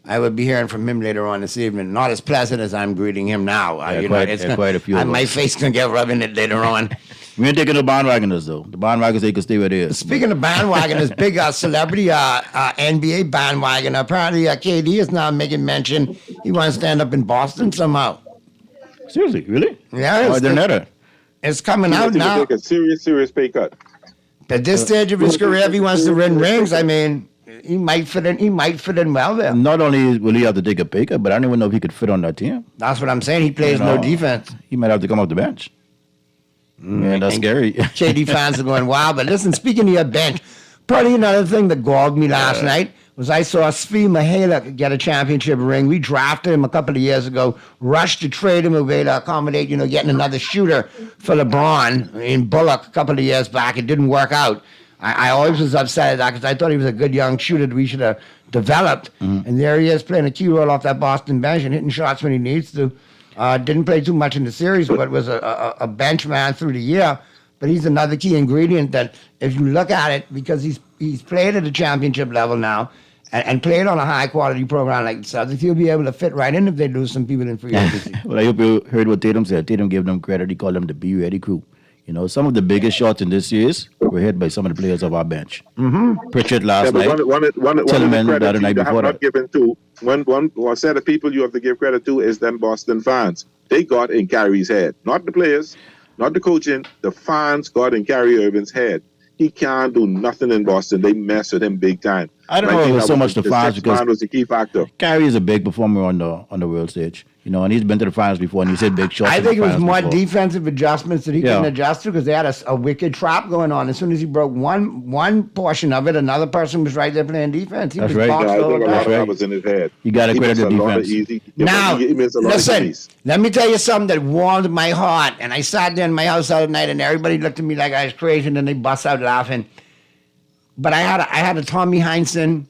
S6: I would be hearing from him later on this evening. Not as pleasant as I'm greeting him now.
S22: Quite a few.
S6: My face can get rubbing it later on.
S22: We ain't taking the bandwagoners, though. The bandwagoners, they can stay where they is.
S6: Speaking of bandwagoners, big celebrity NBA bandwagon. Apparently, KD is now making mention he wants to end up in Boston somehow.
S22: Seriously? Really?
S6: Yeah. It's coming out now.
S21: Take a serious pay cut.
S6: At this stage of his career, if he wants to win rings, I mean, he might fit in. He might fit in well there.
S22: Not only will he have to take a pay cut, but I don't even know if he could fit on that team.
S6: That's what I'm saying. He plays no defense.
S22: He might have to come off the bench. Man, that's scary.
S6: KD fans are going wild. But listen, speaking of your bench, probably another thing that galled me last night was I saw Svi Mihailuk get a championship ring. We drafted him a couple of years ago, rushed to trade him away to accommodate, getting another shooter for LeBron in Bullock a couple of years back. It didn't work out. I always was upset at that because I thought he was a good young shooter that we should have developed. Mm-hmm. And there he is playing a key role off that Boston bench and hitting shots when he needs to. Didn't play too much in the series, but was a bench man through the year. But he's another key ingredient that, if you look at it, because he's played at a championship level now and played on a high-quality program like the Celtics, he'll be able to fit right in if they lose some people in free agency.
S22: Well, I hope you heard what Tatum said. Tatum gave them credit. He called them the Be Ready crew. Some of the biggest shots in this series were hit by some of the players of our bench.
S6: Mm-hmm.
S22: Pritchard last night.
S21: One of the
S22: the night before
S21: not given to one set of people you have to give credit to is them Boston fans. They got in Kyrie's head, not the players, not the coaching. The fans got in Kyrie Irving's head. He can't do nothing in Boston. They mess with him big time.
S22: I don't
S21: And
S22: know if
S21: think
S22: it's
S21: that
S22: so
S21: was
S22: much the fans
S21: sixth
S22: because
S21: man was the key factor.
S22: Kyrie is a big performer on the world stage, you know, and he's been to the finals before, and he's hit big shots.
S6: I
S22: in the
S6: think it was
S22: finals
S6: more
S22: before.
S6: defensive adjustments that he
S22: Yeah.
S6: couldn't adjust to because they had a wicked trap going on. As soon as he broke one portion of it, another person was right there playing defense. He
S22: That's
S6: was
S22: right.
S6: boxed
S21: I
S6: all
S21: think
S6: the
S21: a lot
S6: time.
S21: of that was in his head.
S22: You gotta
S21: He
S22: credit
S21: missed
S22: the
S21: a lot of
S22: defense.
S21: easy.
S6: Now,
S21: he missed a lot of
S6: listen,
S21: ease.
S6: let me tell you something that warmed my heart. And I sat there in my house the other night, and everybody looked at me like I was crazy, and then they bust out laughing. But I had a Tommy Heinsohn,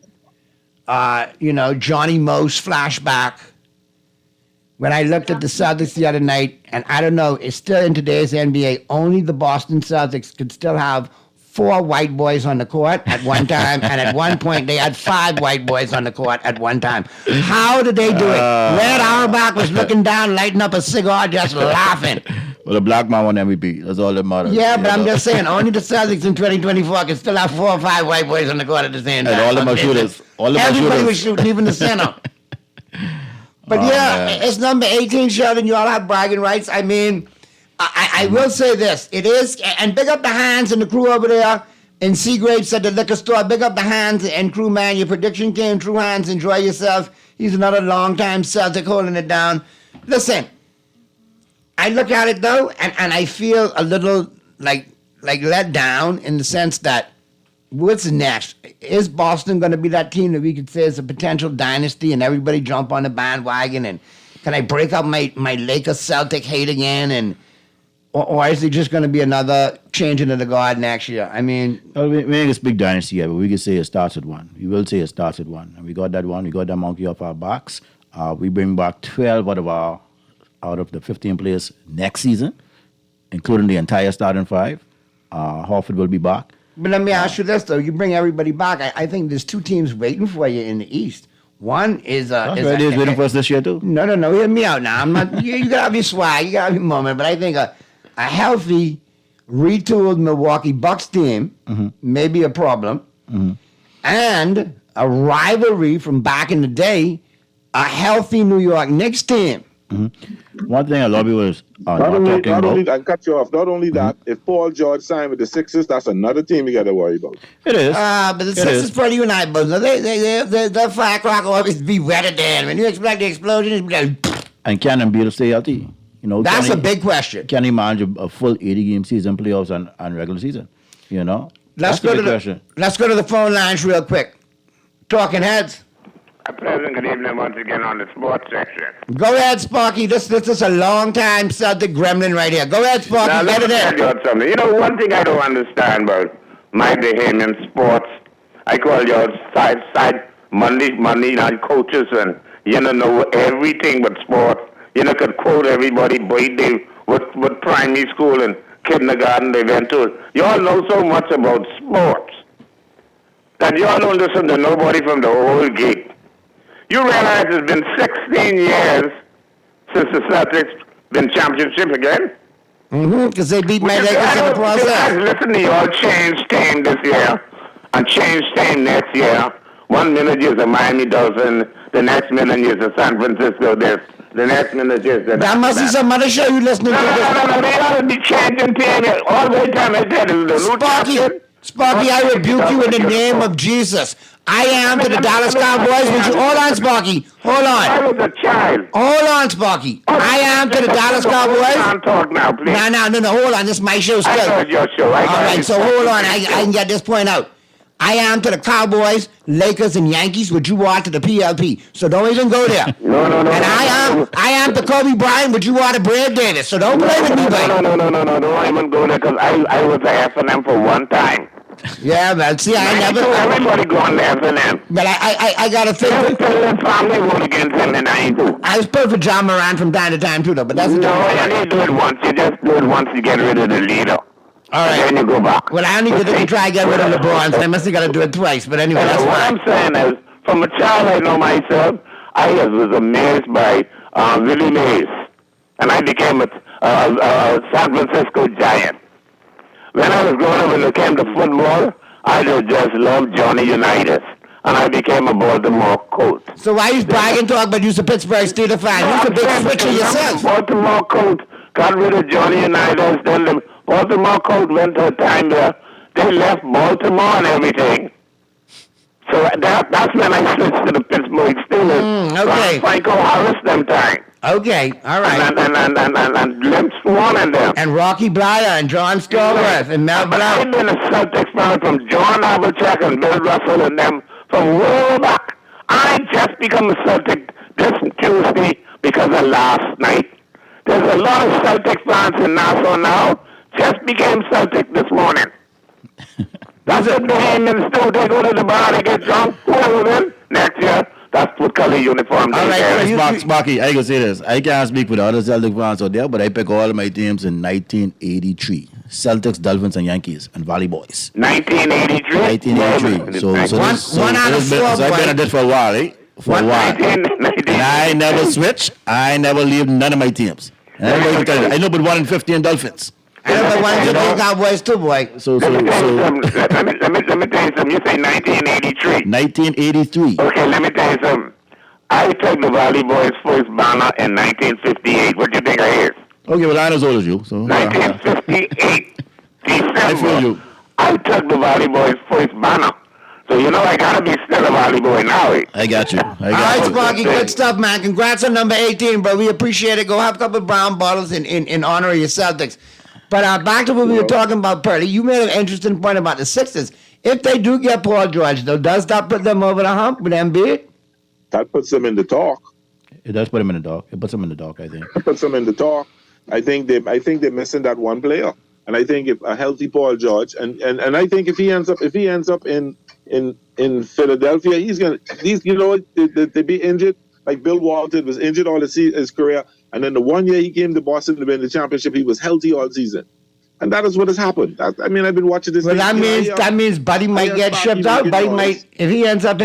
S6: Johnny Most flashback when I looked at the Celtics the other night, and I don't know, it's still in today's NBA, only the Boston Celtics could still have 4 white boys on the court at one time, and at one point they had 5 white boys on the court at one time. How did they do it? Red Auerbach was looking down, lighting up a cigar, just laughing.
S22: Well, the black man won MVP. That's all that matters.
S6: Yeah,
S22: you
S6: but I'm
S22: know?
S6: just saying, only the Celtics in 2024 can still have 4 or 5 white boys on the court at the same time.
S22: And all of my shooters.
S6: Everybody was shooting, even the center. But
S22: man.
S6: it's number 18, Sheldon. You all have bragging rights. I mean, I will say this. It is, and big up the Hands and the crew over there in Seagrapes at the liquor store. Big up the Hands and crew, man. Your prediction came true, Hands. Enjoy yourself. He's another long-time Celtic holding it down. Listen, I look at it, though, and I feel a little like let down in the sense that what's next? Is Boston going to be that team that we could say is a potential dynasty and everybody jump on the bandwagon? And can I break up my Lakers Celtic hate again? Or is it just going to be another changing of the guard next year? I mean,
S22: we think it's big dynasty yet, but we can say it starts with one. We will say it starts with one. And we got that one. We got that monkey off our backs. We bring back 12 out of the 15 players next season, including the entire starting 5. Horford will be back.
S6: but let me ask you this, though. You bring everybody back. I think there's 2 teams waiting for you in the East. One is...
S22: That's right, they's waiting for us this year, too.
S6: No. Hear me out now. I'm not... you got to have your swag. You got to have your moment. But I think a healthy, retooled Milwaukee Bucks team may be a problem. And a rivalry from back in the day, a healthy New York Knicks team.
S22: One thing a lot of people is
S21: Not
S22: not
S21: only,
S22: talking about.
S21: I cut you off. Not only that, if Paul George signed with the Sixers, that's another team you got to worry about.
S22: It is.
S6: But the Sixers for you and I, but the firecracker always be wetter than. When you expect the explosion, it's like,
S22: And can Embiid stay healthy? You know,
S6: that's a big question.
S22: Can he manage a full 80-game season, playoffs, and regular season? You know,
S6: Let's
S22: that's
S6: go
S22: the
S6: to
S22: big question.
S6: let's go to the phone lines real quick. Talking heads.
S1: A pleasant good evening once again on the sports section.
S6: Go ahead, Sparky. This is a long time Celtic gremlin right here. Go ahead, Sparky.
S1: Now,
S6: Get
S1: let
S6: it
S1: me tell
S6: in.
S1: you something. You know, one thing I don't understand about my Bahamian sports, I call your side Monday night coaches, and you know everything but sports. You know, could quote everybody birthday, what primary school and kindergarten they went to. You all know so much about sports that you all don't listen to nobody from the whole gig. You realize it's been 16 years since the Celtics been championship again?
S6: Because they beat my Lakers in the process.
S1: Listen, you all changed team this year and changed team next year. 1 minute you're the Miami Dolphins, the next minute you're the San Francisco this, the next minute you're the...
S6: That must be some other show you listening to.
S1: No, they ought to be changing team all the time. I tell you, the new champion.
S6: Sparky, I rebuke you in the name of Jesus. I am to the Dallas Cowboys. Would you hold on, Sparky? Hold on.
S1: I was a child.
S6: Hold on, Sparky. I am to the Dallas Cowboys.
S1: Can't talk now, please.
S6: No. Hold on. This is my show still.
S1: I know it's your show.
S6: All right, so hold on. I can get this point out. I am to the Cowboys, Lakers, and Yankees. Would you are to the PLP? So don't even go there.
S1: No.
S6: And I am to Kobe Bryant. Would you are to Brad Davis? So don't play with me, buddy.
S1: No. Don't even go there because I was a F&M for one time.
S6: Yeah, man. See, I never.
S1: Everybody going to F&M.
S6: But I got to think.
S1: Family won against him and I ain't do.
S6: I was playing for John Moran from time to time too, though. But that's
S1: no. You need to do it once. You just do it once to get rid of the leader.
S6: All right.
S1: And then you go back.
S6: Well, I only did it to try to get rid of LeBron, so I must have got to do it twice. But anyway, that's
S1: what
S6: fine.
S1: I'm saying is, from a child I know myself, I was amazed by Willie Mays, and I became a San Francisco Giant. When I was growing up, when it came to football, I just loved Johnny Unitas, and I became a Baltimore Colt.
S6: So why you bragging talk about you's a Pittsburgh Steelers fan? You's a big switcher yourself.
S1: Baltimore Colt got rid of Johnny Unitas, then the Baltimore Colt went to a time where they left Baltimore and everything. So that's when I switched to the Pittsburgh Steelers.
S6: Okay.
S1: Franco Harris them time.
S6: Okay, all right.
S1: And Lim Swan and them.
S6: And Rocky Blyer and John Stallworth and Mel
S1: But
S6: Blount.
S1: I've been a Celtics fan from John Havlicek and Bill Russell and them from way back. I just become a Celtic this Tuesday because of last night. There's a lot of Celtic fans in Nassau now. Just became Celtic this morning. That's what the Hangman's do. They go to the bar, they get drunk, whoever win. Next year, that's what color uniform they wear.
S22: Sparky, I can say this. I can't speak for the other Celtic fans out there, but I pick all of my teams in 1983. Celtics, Dolphins, and Yankees, and Valley Boys.
S1: 1983?
S22: 1983. So
S6: One out of four,
S22: I've been at this for a while, eh? For a while. And I never switch. I never leave none of my teams. And everybody can tell you, I know but 1 in 15 Dolphins.
S6: I know but 1 in 15 Cowboys too, boy.
S1: Let me tell you something. You say 1983.
S22: 1983.
S1: Okay, let me tell you something. I took the Valley Boys' first banner in 1958. What do you think I is?
S22: Okay, well, I'm as old as you. So
S1: 1958, December.
S22: I feel you.
S1: I took the Valley Boys' first banner. So, you know, I got to be still a Valley Boy now. Eh?
S22: I got you.
S6: All right, Sparky, good stuff, man. Congrats on number 18, bro. We appreciate it. Go have a couple of brown bottles in honor of your Celtics. But back to what we were talking about, Pearly. You made an interesting point about the Sixers. If they do get Paul George, though, does that put them over the hump with Embiid?
S21: That puts them in the talk.
S22: It does put them in the dark. It puts them in the dark, I think.
S21: It puts them in the talk. I think they're missing that one player. And I think if a healthy Paul George and I think if he ends up in Philadelphia, they be injured. Like Bill Walton was injured all his career, and then the 1 year he came to Boston to win the championship, he was healthy all season. And that is what has happened. I've been watching this.
S6: Well, that means Buddy might get shipped out. Buddy might, if he ends up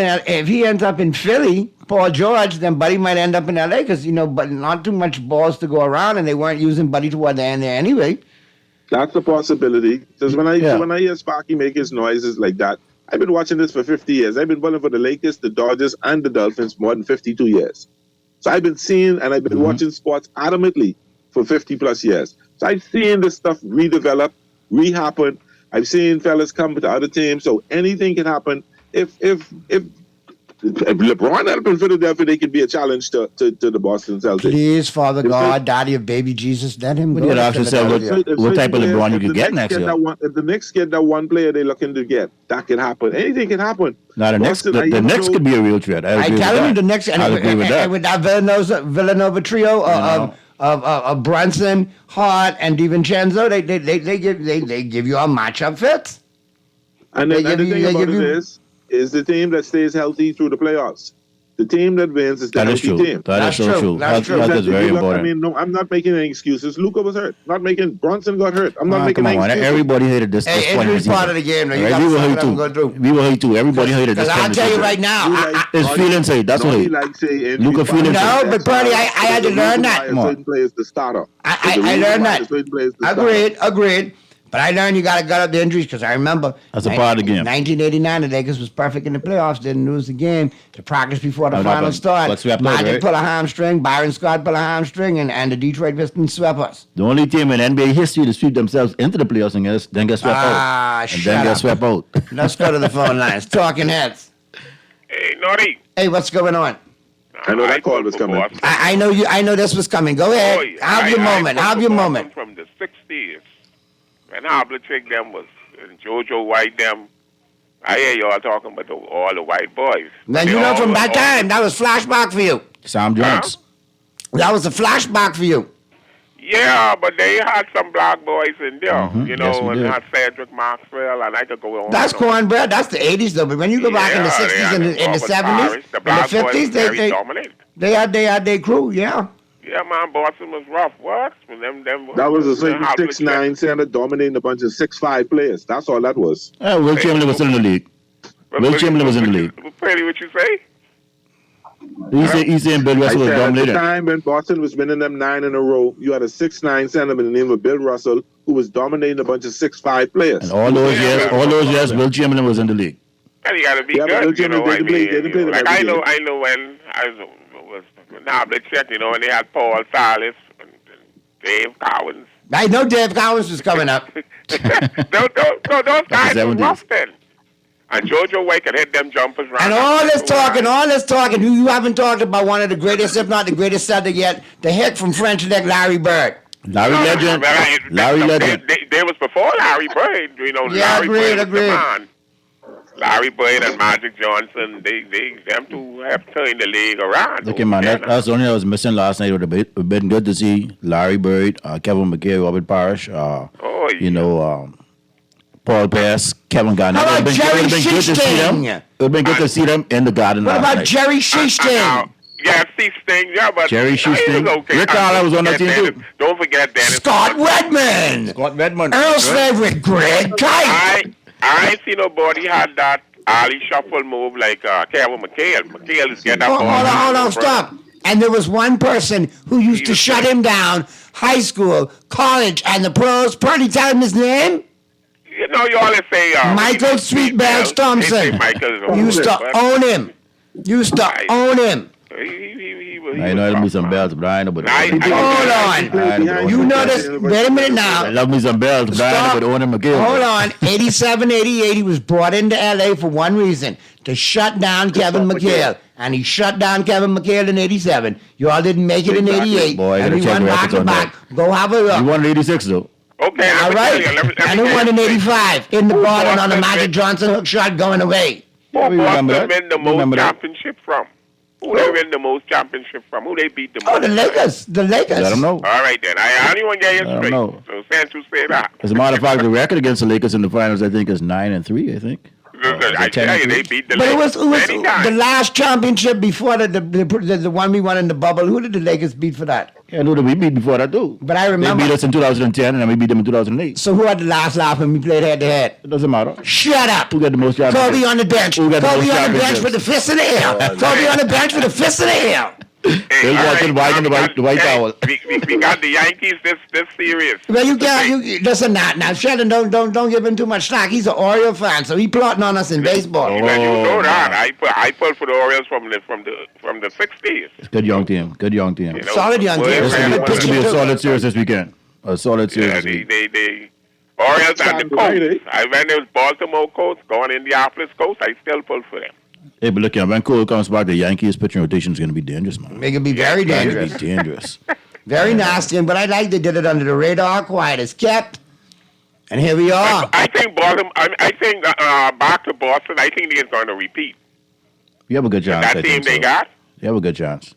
S6: in Philly, Paul George, then Buddy might end up in LA because but not too much balls to go around, and they weren't using Buddy toward the end there anyway.
S21: That's a possibility. Because when I hear Sparky make his noises like that, I've been watching this for 50 years. I've been pulling for the Lakers, the Dodgers, and the Dolphins more than 52 years. So I've been seeing and I've been watching sports adamantly for 50 plus years. So I've seen this stuff redevelop, rehappen. I've seen fellas come to other teams. So anything can happen. If LeBron had been in Philadelphia, they could be a challenge to the Boston Celtics.
S6: Please, Father God, Daddy of baby Jesus, let him go.
S22: You ask yourself what type of LeBron you could get next year.
S21: If the Knicks get that one player they're looking to get, that could happen. Anything can happen.
S22: Now the Knicks could be a real threat.
S6: I tell you, the Knicks,
S22: I agree with that.
S6: And with that Villanova trio of Brunson, Hart, and DiVincenzo, they give you a matchup fit.
S21: And the thing about it is the team that stays healthy through the playoffs. The team that wins is the healthy team.
S22: That is so true. That's very important.
S21: I'm not making any excuses. Luka was hurt. Bronson got hurt. I'm not making any excuses.
S22: Everybody hated this point.
S6: Injury's part of the game.
S22: We were hate too. Everybody hated this.
S6: I'll tell you right now.
S22: It's feelings hate. That's what hate. Luka feelings hate.
S6: No, but Purdy, I had to learn that.
S21: Certain players the starter.
S6: I learned that. Agreed. But I learned you got to gut up the injuries because I remember
S22: that's a part of the game.
S6: 1989, the Lakers was perfect in the playoffs. Didn't lose the game. To practice before the final start. Magic pull a hamstring. Byron Scott pull a hamstring, and the Detroit Pistons swept us.
S22: The only team in NBA history to sweep themselves into the playoffs and then get swept out. Get swept out.
S6: Let's go to the phone lines. Talking heads.
S7: Hey, Naughty.
S6: Hey, what's going on?
S21: I know that call was coming.
S6: I know you. I know this was coming. Go ahead. Have your moment.
S7: From the 60s. And Havlicek them was, and JoJo White them. I hear y'all talking about all the white boys.
S6: Then you know from that time, that was flashback for you.
S22: Sam Jones.
S6: That was a flashback for you.
S7: Yeah, but they had some black boys in there,
S22: Yes,
S7: and had Cedric Maxwell, and I could go on.
S6: That's cornbread. That's the 80s, though. But when you go back in the 60s and in the 70s, in the 50s, they had their crew, yeah.
S7: Yeah, man, Boston was rough. What?
S21: That was a 6'9" center dominating a bunch of 6'5" players. That's all that was.
S22: Will Chamberlain was still in the league. Will Chamberlain was in the league.
S7: Pretty, what you say?
S22: He's saying Bill Russell was dominating.
S21: At the time when Boston was winning them 9 in a row, you had a 6'9" center by the name of Bill Russell who was dominating a bunch of 6'5" players.
S22: And all those years, Will Chamberlain was in the league.
S7: And you got to be good, you know what I mean? Like I know when I was Havlicek, and they had Paul Silas and Dave Cowens.
S6: I know Dave Cowens was coming up.
S7: Those guys were rough then. And Jojo White can hit them jumpers right.
S6: And all this talking, you haven't talked about one of the greatest, if not the greatest Celtic yet, the hick from French Lick, Larry Bird.
S22: Larry Legend.
S7: They was before Larry Bird. You know, Larry Bird was the man. Larry Bird and Magic Johnson, them two have turned the league around.
S22: Okay, man, that's the only I was missing last night. It would have been good to see Larry Bird, Kevin McKay, Robert Parrish, Paul Pierce, Kevin Garnett.
S6: How about Jerry Shishting?
S22: It would have been good to see them in the garden
S6: What
S22: last
S6: about
S22: night.
S6: Jerry Shishting?
S7: Yeah, Sting, yeah, but
S22: Jerry Shishting.
S7: Okay.
S22: Rick Carlisle was on that team too.
S7: Don't forget Dennis.
S6: Scott Redmond. Earl's favorite, Greg Kite.
S7: I ain't seen nobody had that Ali shuffle move like Kevin McHale. McHale is getting up.
S6: Hold on, stop. And there was one person who used to shut him down, high school, college, and the pros. Purdy, tell him his name.
S7: You know, you always say
S6: Michael Sweetbells Thompson. Used to own him.
S22: I know I love me some bells, but I ain't know about
S6: Hold on. You notice, wait a minute now.
S22: I love me some bells, but I ain't know about owning McGill.
S6: Hold on. 87, 88, he was brought into L.A. for one reason, to shut down Kevin McHale. And he shut down Kevin McHale in 87. You all didn't make it in 88.
S22: Boy,
S6: and he won back to back. Go have a look.
S22: He won in 86, though.
S7: Okay,
S6: all right. And he won in 85 in the bottom on the Magic Johnson hook shot going away.
S7: Who Boston win the most championship from? Who they win the most championship from? Who they beat the most?
S6: Oh, the Lakers. The Lakers.
S22: Let them know.
S7: All right, then. I only want to get you straight. So since you say that.
S22: As a matter of fact, the record against the Lakers in the finals, I think, is 9-3, I think.
S7: I tell you, they beat the
S6: Lakers. But it was
S7: many times.
S6: the last championship before the one we won in the bubble. Who did the Lakers beat for that?
S22: Yeah, no, we beat before that, too.
S6: But I remember.
S22: They beat us in 2010, and then we beat them in 2008.
S6: So who had the last laugh when we played head-to-head?
S22: It doesn't matter.
S6: Shut up.
S22: Who got the most championships?
S6: Kobe on the bench. Kobe on the bench with the fist in the air. Kobe on the bench with the fist in the air.
S7: Hey,
S22: Watson wagging the white towel.
S7: We got the Yankees this series.
S6: Well, you listen now. Sheldon, don't give him too much slack. He's an Oriole fan, so he plotting on us in baseball.
S7: You know that. I pulled for the Orioles from the 60s.
S22: Good young team.
S7: You know,
S6: solid young team.
S22: This will be a solid series this weekend. A solid series.
S7: The Orioles and the Colts. When it was Baltimore Colts going Indianapolis Colts, I still pulled for them.
S22: Hey, but look, when Cole comes back, the Yankees pitching rotation is going to be dangerous, man.
S6: It could be very dangerous.
S22: It's going to be dangerous.
S6: Very nasty, but I like they did it under the radar, quiet as kept. And here we are.
S7: I think Boston. I think back to Boston. I think they're going to repeat.
S22: You have a good chance.
S7: That team they got.
S22: You have a good chance.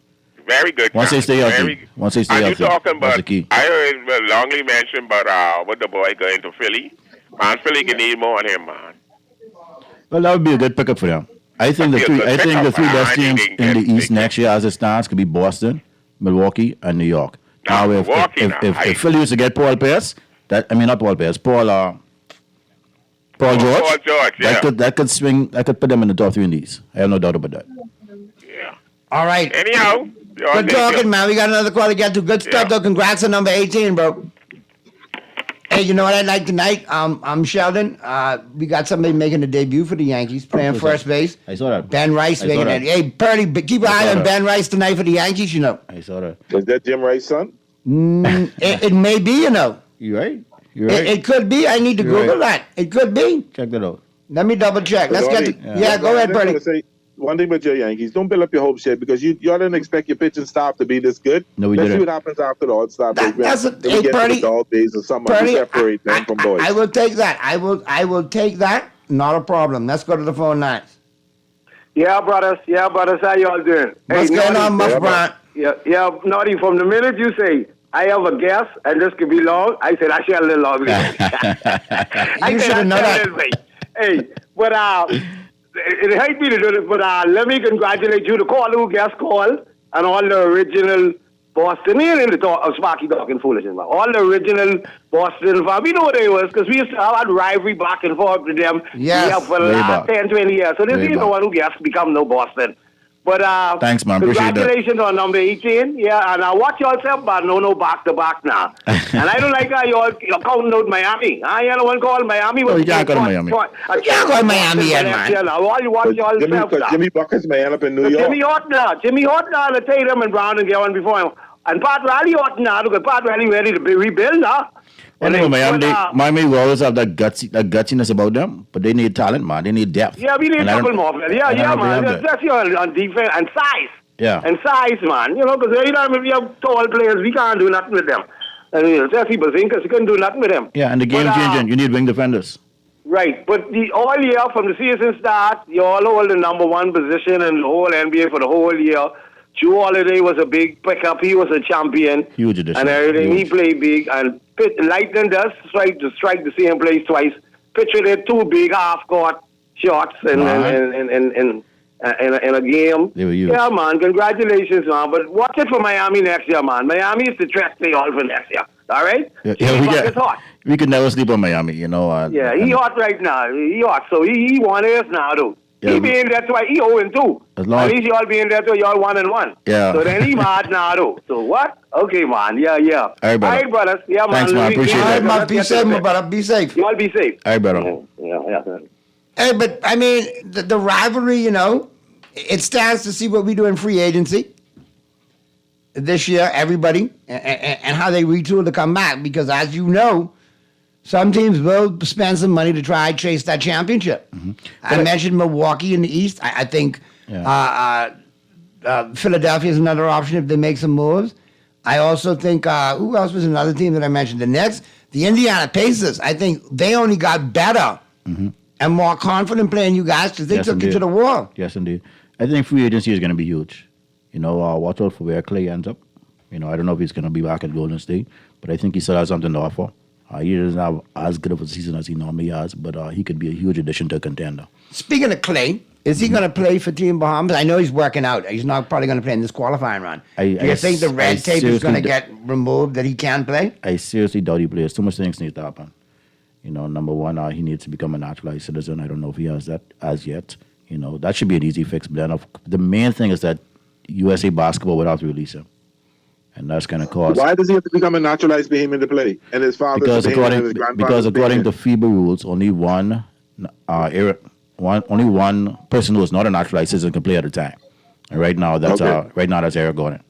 S7: Very good.
S22: Once they stay healthy. Once they stay healthy.
S7: You talking about?
S22: That's the key.
S7: I heard Longley mention about with the boy going to Philly. Man, Philly can need more on him, man.
S22: Well, that would be a good pickup for them. I think the three best teams in the East next year, as it stands, could be Boston, Milwaukee, and New York. Now, if Philly used to get Paul Pierce, not Paul Pierce, Paul George.
S7: Paul George, yeah.
S22: That could swing. That could put them in the top 3 in the East. I have no doubt about that.
S7: Yeah.
S6: All right.
S7: Anyhow,
S6: good talking, man. We got another call to get to. Good stuff, though. Congrats on number 18, bro. Hey, you know what I'd like tonight? I'm Sheldon. We got somebody making a debut for the Yankees, playing first base.
S22: I saw that.
S6: Ben Rice making it. Hey, Purdy, keep an eye on Ben Rice tonight for the Yankees, you know.
S22: I saw that.
S21: Is that Jim Rice's son?
S6: It may be, you know.
S22: You're right.
S6: It could be. I need to Google that. It could be.
S22: Check that out.
S6: Let me double check. Let's get to... Yeah, go ahead, Purdy.
S21: One thing about your Yankees, don't build up your hopes yet because y'all didn't expect your pitching staff to be this good.
S22: No, we
S21: Let's
S22: didn't.
S21: see what happens after the All-Star break.
S6: That's
S21: Then we get to the dog days or something.
S6: Purdy,
S21: Separate them from boys.
S6: I will take that. I will take that. Not a problem. Let's go to the phone lines.
S3: Yeah, brothers. How y'all doing?
S6: What's going on, Muff Bryant?
S3: Yeah, Naughty, from the minute you say, I have a guess, and this could be long, I said, I shall live long.
S6: You should have known that.
S3: Hey, but it hate me to do this, but let me congratulate you, the caller who guest called, and all the original Boston, in the talk of Sparky talking foolishness, all the original Boston fans, we know what they was, because we used to have a rivalry back and forth with them for the last 10, 20 years. So this is the one who gets become no Boston. But
S22: thanks, man.
S3: Congratulations on number 18. Yeah, and watch yourself, but no back-to-back now. And I don't like how you're counting out Miami. You know one called Miami.
S22: You can't call Miami.
S6: You can't call Miami yet, man.
S3: Watch yourself.
S21: Jimmy Buckets man up in New York.
S3: Jimmy Hortner, to take them and Brown and get one before him. And Pat Riley ought now because Pat Riley ready to be rebuild now.
S22: Well, no, Miami will always have that gutsiness about them, but they need talent, man. They need depth.
S3: Yeah, we need a couple more. Yeah, man. That's on defense and size.
S22: Yeah.
S3: And size, man. You know, because if we have tall players, we can't do nothing with them. And especially Bazinkas, you couldn't do nothing with them.
S22: Yeah, and the game changing. You need wing defenders.
S3: Right, but all year from the season start, you all hold the number one position in the whole NBA for the whole year. Drew Holiday was a big pickup. He was a champion.
S22: Huge addition.
S3: And everything.
S22: Huge.
S3: He played big. And Lightning does strike the same place twice. Pitcher did 2 big half-court shots in a game.
S22: They were huge.
S3: Yeah, man. Congratulations, man. But watch it for Miami next year, man. Miami is the threat they all for next year. All right?
S22: Yeah,
S3: it's hot.
S22: we could never sleep on Miami, you know.
S3: Yeah, he hot right now. He hot. So he won us now, though.
S22: Yeah,
S3: he being there twice. He 0-2.
S22: As long
S3: At
S22: as-
S3: least y'all being there too. Y'all 1-1.
S22: Yeah.
S3: So then he mad now, though. So what? Okay, man. Yeah.
S22: All right, brother.
S3: All right, brothers. Yeah, man.
S22: Thanks, man. Appreciate
S6: All right,
S22: it.
S6: man. Be safe, my brother. Be safe.
S3: Y'all be safe.
S22: All right, brother.
S3: Yeah.
S6: Hey, but I mean, the rivalry, you know, it stands to see what we do in free agency this year, everybody, and how they retool to come back. Because as you know, some teams will spend some money to try and chase that championship. I mentioned Milwaukee in the East. I think Philadelphia is another option if they make some moves. I also think, who else was another team that I mentioned? The Nets, the Indiana Pacers. I think they only got better and more confident playing you guys because they took you to the wall.
S22: Yes, indeed. I think free agency is going to be huge. You know, watch out for where Clay ends up. You know, I don't know if he's going to be back at Golden State, but I think he still has something to offer. He doesn't have as good of a season as he normally has, but he could be a huge addition to a contender.
S6: Speaking of Clay, is he going to play for Team Bahamas? I know he's working out. He's not probably going to play in this qualifying run. Do you think the red tape is going to get removed that he can play?
S22: I seriously doubt he plays. Too much things need to happen. You know, number one, he needs to become a naturalized citizen. I don't know if he has that as yet. You know, that should be an easy fix. But then the main thing is that USA Basketball would have to release him. And that's going to cause...
S21: Why does he have to become a naturalized Bahamian to play? And his father
S22: because according to FIBA rules, only one person who is not a naturalized citizen can play at a time. And right now, that's Eric Gordon.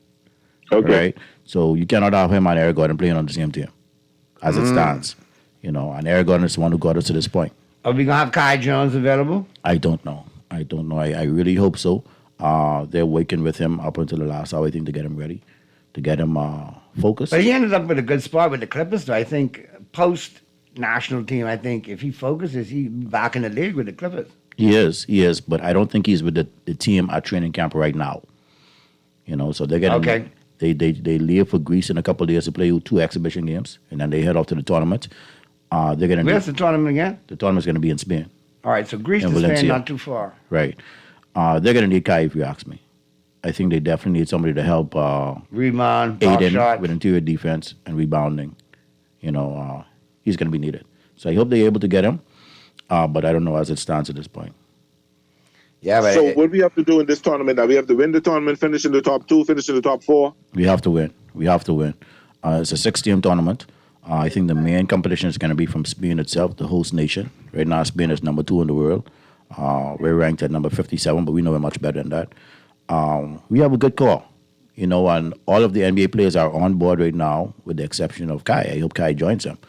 S21: Okay.
S22: Right? So you cannot have him and Eric Gordon playing on the same team, as it stands. You know, and Eric Gordon is the one who got us to this point.
S6: Are we going to have Kai Jones available?
S22: I don't know. I really hope so. They're working with him up until the last hour, I think, to get him ready, to get him focused.
S6: But he ended up with a good spot with the Clippers, though. I think post-national team, I think if he focuses, he's back in the league with the Clippers.
S22: He is, but I don't think he's with the team at training camp right now. You know, so they're getting...
S6: Okay.
S22: They leave for Greece in a couple of days to play 2 exhibition games, and then they head off to the tournament.
S6: Where's the tournament again?
S22: The tournament's going to be in Spain.
S6: All right, so Greece to Spain, not too far.
S22: Right. They're going to need Kai, if you ask me. I think they definitely need somebody to help
S6: rebound,
S22: Aiden with interior defense and rebounding. You know, he's going to be needed. So I hope they're able to get him, but I don't know as it stands at this point.
S6: Yeah, but
S21: so what we have to do in this tournament now? We have to win the tournament, finish in the top 2, finish in the top 4.
S22: We have to win. It's a 6-team tournament. I think the main competition is going to be from Spain itself, the host nation. Right now, Spain is number 2 in the world. We're ranked at number 57, but we know we're much better than that. We have a good core, you know, and all of the NBA players are on board right now, with the exception of Kai. I hope Kai joins them.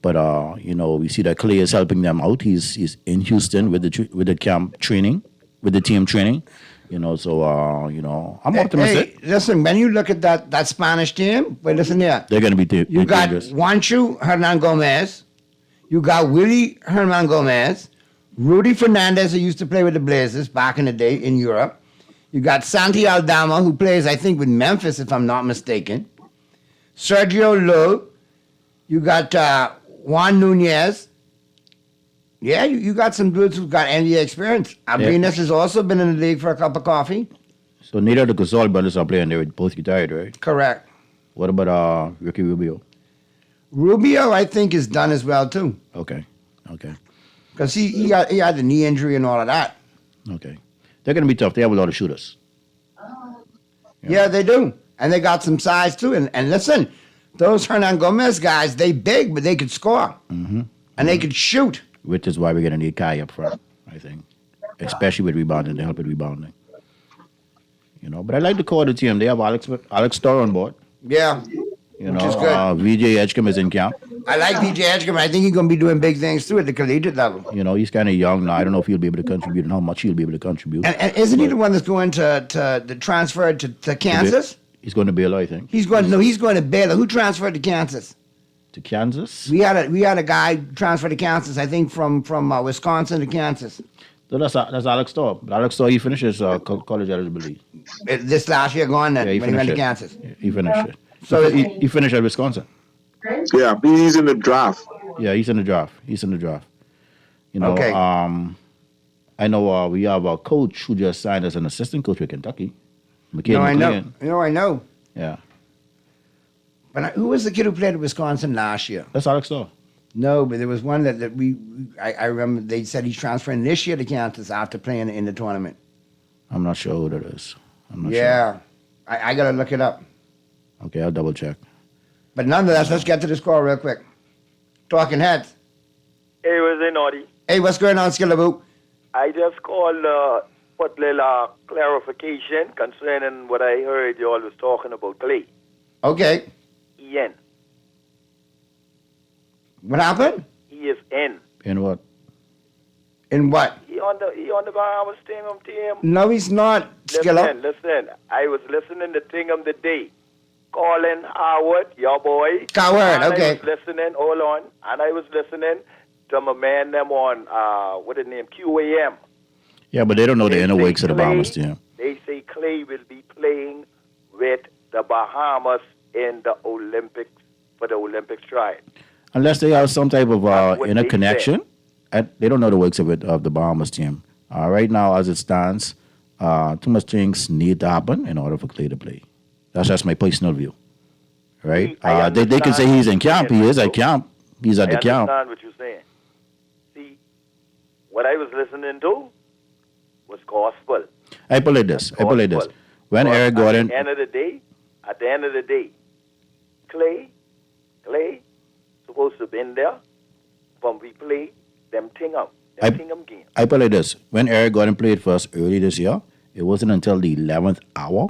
S22: But you know, we see that Clay is helping them out. He's in Houston with the camp training, with the team training. You know, so you know, I'm optimistic.
S6: Hey, listen, when you look at that Spanish team, wait, listen here.
S22: They're going to be
S6: You got Juancho Hernan Gomez. You got Willie Hernan Gomez. Rudy Fernandez, who used to play with the Blazers back in the day in Europe. You got Santi Aldama, who plays, I think, with Memphis, if I'm not mistaken. Sergio Lowe. You got Juan Nunez. Yeah, you got some dudes who've got NBA experience. Abrinas has also been in the league for a cup of coffee.
S22: So neither of the Gasol brothers are playing. They were both retired, right?
S6: Correct.
S22: What about Ricky Rubio?
S6: Rubio, I think, is done as well, too.
S22: Okay.
S6: Because he had the knee injury and all of that.
S22: Okay. They're going to be tough. They have a lot of shooters.
S6: Yeah, they do. And they got some size, too. And listen, those Hernan Gomez guys, they big, but they could score.
S22: Mm-hmm.
S6: And they could shoot.
S22: Which is why we're going to need Kai up front, I think. Especially with rebounding, to help with rebounding. You know, but I like the core of the team. They have Alex Storr on board.
S6: Yeah.
S22: You
S6: Which
S22: know,
S6: is good.
S22: VJ Edgecombe is in camp.
S6: I like VJ Edgecombe. I think he's going to be doing big things too at the collegiate level.
S22: You know, he's kind of young now. I don't know if he'll be able to contribute and how much he'll be able to contribute.
S6: And isn't he the one that's going to the transfer to Kansas?
S22: He's going to Baylor, I think.
S6: He's going to Baylor. Who transferred to Kansas?
S22: To Kansas?
S6: We had a guy transfer to Kansas, I think from Wisconsin to Kansas.
S22: So that's Alex Storr. But Alex Storr, he finished his college eligibility.
S6: This last year gone then,
S22: Yeah,
S6: when he went to
S22: it.
S6: Kansas.
S22: Yeah, he finished it.
S6: So
S22: he finished at Wisconsin.
S21: Yeah, he's in the draft.
S22: Yeah, he's in the draft. You know,
S6: Okay.
S22: I know we have a coach who just signed as an assistant coach with Kentucky.
S6: No, I know. I know.
S22: Yeah.
S6: But who was the kid who played at Wisconsin last year?
S22: That's Alex Storr.
S6: No, but there was one that I remember they said he's transferring this year to Kansas after playing in the tournament.
S22: I'm not sure who that is. I'm not
S6: Yeah.
S22: sure.
S6: I got to look it up.
S22: Okay, I'll double check.
S6: But nonetheless, let's get to this call real quick. Talking heads.
S8: Hey, what's it, Naughty?
S6: Hey, what's going on, Skillaboo?
S8: I just called put little clarification concerning what I heard you all was talking about Clay.
S6: Okay.
S8: Ian.
S6: What happened?
S8: He is in.
S22: In what?
S6: In what?
S8: He on the Bahamas team.
S6: No, he's not, Skilla.
S8: Listen. I was listening to Tingham today. Colin Howard, your boy.
S6: Coward,
S8: And
S6: okay.
S8: I was listening, hold on. And I was listening to my man them on, what is the name, QAM.
S22: Yeah, but they don't know the inner works of the Bahamas team.
S8: They say Clay will be playing with the Bahamas in the Olympics, for the Olympics trial.
S22: Unless they have some type of
S8: what
S22: inner
S8: they
S22: connection, they don't know the works of the Bahamas team. Right now, as it stands, too much things need to happen in order for Clay to play. That's just my personal view. Right? They can say he's in camp. He is at camp. He's at the camp.
S8: I understand what you're saying. See, what I was listening to was gospel.
S22: I put it this. When
S8: But
S22: Eric Gordon...
S8: At the end of the day, Clay supposed to be in there when we play them Tingham game.
S22: I put it this. When Eric Gordon played for us early this year, it wasn't until the 11th hour.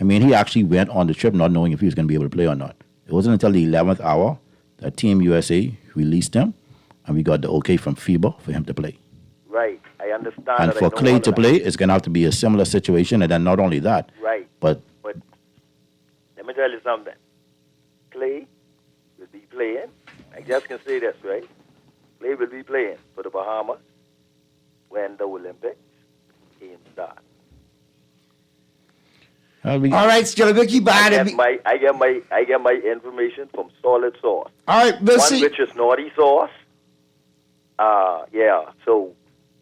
S22: I mean, he actually went on the trip not knowing if he was going to be able to play or not. It wasn't until the 11th hour that Team USA released him, and we got the okay from FIBA for him to play.
S8: Right, I understand.
S22: And
S8: that.
S22: for Clay to play, it's going to have to be a similar situation, and then not only that,
S8: Right.
S22: but
S8: Let me tell you something. Clay will be playing. I just can say this, right? Clay will be playing for the Bahamas when the Olympics games start.
S6: All right, Skilla, keep behind it.
S8: I get my information from solid source.
S6: All right, we'll
S8: One
S6: see.
S8: which is naughty source. Yeah. So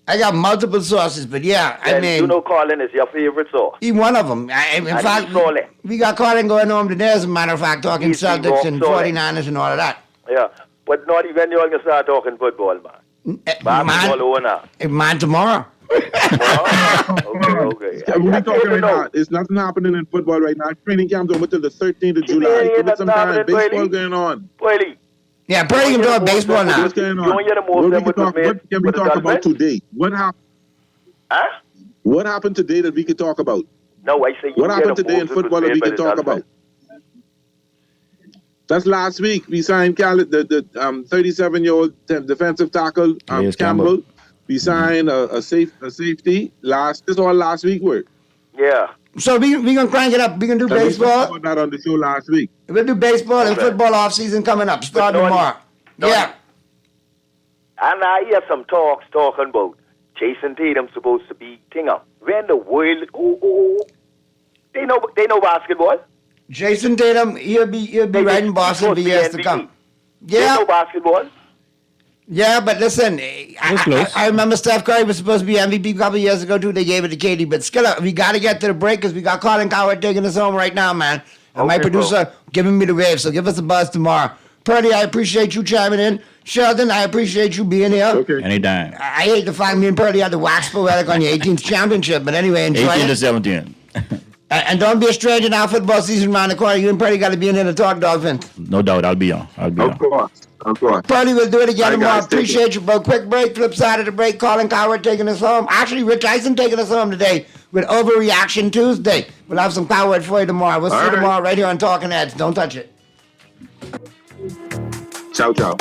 S6: I got multiple sources, but yeah, I
S8: then
S6: mean,
S8: you know, Colin is your favorite source.
S6: he one of them. In
S8: And
S6: fact,
S8: he's solid.
S6: we got Colin going home today, as a matter of fact, talking
S8: He's
S6: Celtics
S8: rock
S6: and
S8: solid.
S6: 49ers and all of that.
S8: Yeah, but naughty when you all gonna start talking football, man. Basketball owner.
S6: Man, tomorrow.
S8: Okay.
S21: Yeah, we talking right now. There's nothing happening in football right now. Training camp's over till the 13th of July. Give it some time. Baseball going on.
S6: Yeah, Brady can talk baseball now.
S21: What's going on? What can we talk about today? What happened?
S8: Huh?
S21: What happened today that we could talk about?
S8: No, I say you
S21: What
S8: get
S21: happened
S8: a
S21: today in
S8: Moses
S21: football that we
S8: made
S21: can
S8: by
S21: talk
S8: the
S21: about? That's last week. We signed the 37-year-old defensive tackle
S22: Yes,
S21: Campbell. We signed a safety. This all last week work.
S8: Yeah.
S6: So we gonna crank it up. We gonna do
S21: And we
S6: baseball.
S21: talked about that on the show last week.
S6: We'll do baseball and football off season coming up. Starting tomorrow. Yeah.
S8: And I hear some talking about Jason Tatum supposed to be Tingham. Where in the world? They know basketball.
S6: Jason Tatum, he'll be right in Boston for years to come.
S8: They know basketball.
S6: Yeah, but listen, I remember Steph Curry was supposed to be MVP a couple of years ago too. They gave it to KD. But Skilla, we got to get to the break because we got Colin Coward taking us home right now, man. And my producer giving me the wave, so give us a buzz tomorrow. Purdy, I appreciate you chiming in. Sheldon, I appreciate you being here.
S22: Okay. Anytime.
S6: I hate to find me and Purdy had to wax poetic on your 18th championship, but anyway, enjoy
S22: 18 to
S6: it.
S22: 17.
S6: And don't be a stranger now. Football season around the corner. You and Purdy got to be in here to talk Dolphins.
S22: No doubt, I'll be on.
S21: Of course.
S6: Purdy will do it again
S21: All right,
S6: tomorrow.
S21: guys, take
S6: Appreciate you, bro. Quick break. Flip side of the break. Colin Coward taking us home. Actually, Rich Eisen taking us home today. with Overreaction Tuesday. We'll have some power for you tomorrow. We'll see you tomorrow right here on Talking Heads. Don't touch it.
S21: Ciao, ciao.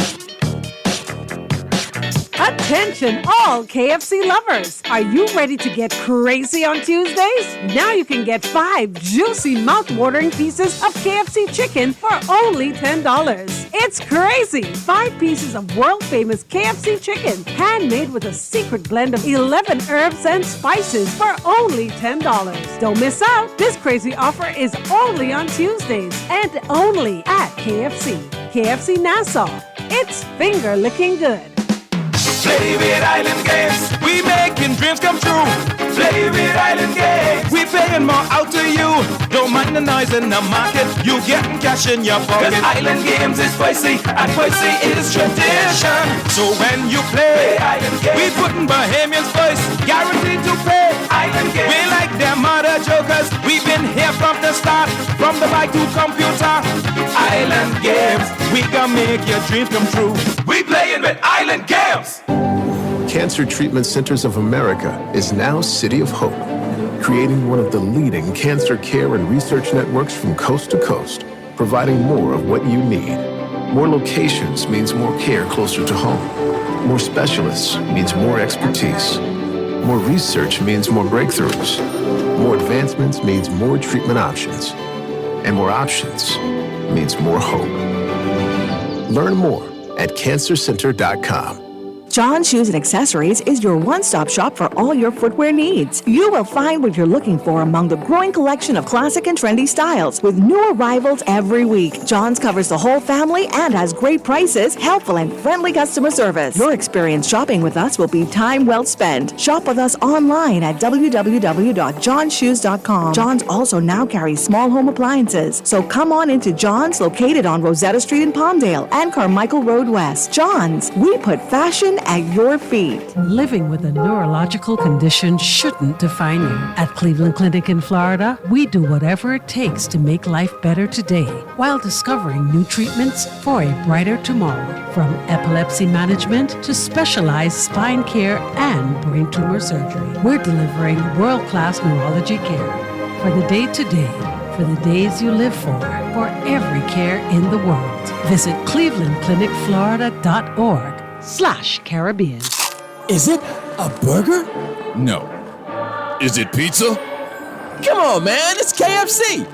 S9: Attention, all KFC lovers! Are you ready to get crazy on Tuesdays? Now you can get 5 juicy, mouth-watering pieces of KFC chicken for only $10. It's crazy! 5 pieces of world-famous KFC chicken, handmade with a secret blend of 11 herbs and spices for only $10. Don't miss out! This crazy offer is only on Tuesdays and only at KFC. KFC Nassau. It's finger-licking good.
S10: Play with Island Games, we making dreams come true. Play with Island Games, we paying more out to you. Don't mind the noise in the market, you getting cash in your pocket. 'Cause Island Games is spicy, and spicy is tradition. So when you play Island Games, we putting Bahamians first, guaranteed to pay. Island Games, we like them other jokers. We've been here from the start, from the bike to computer. Island Games, we gonna make your dreams come true. We playing with Island Games.
S19: Cancer Treatment Centers of America is now City of Hope, creating one of the leading cancer care and research networks from coast to coast, providing more of what you need. More locations means more care closer to home. More specialists means more expertise. More research means more breakthroughs. More advancements means more treatment options. And more options means more hope. Learn more at cancercenter.com.
S23: John Shoes and Accessories is your one-stop shop for all your footwear needs. You will find what you're looking for among the growing collection of classic and trendy styles with new arrivals every week. John's covers the whole family and has great prices, helpful and friendly customer service. Your experience shopping with us will be time well spent. Shop with us online at www.johnshoes.com. John's also now carries small home appliances, so come on into John's, located on Rosetta Street in Palmdale and Carmichael Road West. John's, we put fashion at your feet.
S24: Living with a neurological condition shouldn't define you. At Cleveland Clinic in Florida, we do whatever it takes to make life better today while discovering new treatments for a brighter tomorrow. From epilepsy management to specialized spine care and brain tumor surgery, we're delivering world-class neurology care for the day-to-day, for the days you live for every care in the world. Visit clevelandclinicflorida.org/Caribbean.
S17: Is it a burger? No. Is it pizza? Come on, man, it's KFC.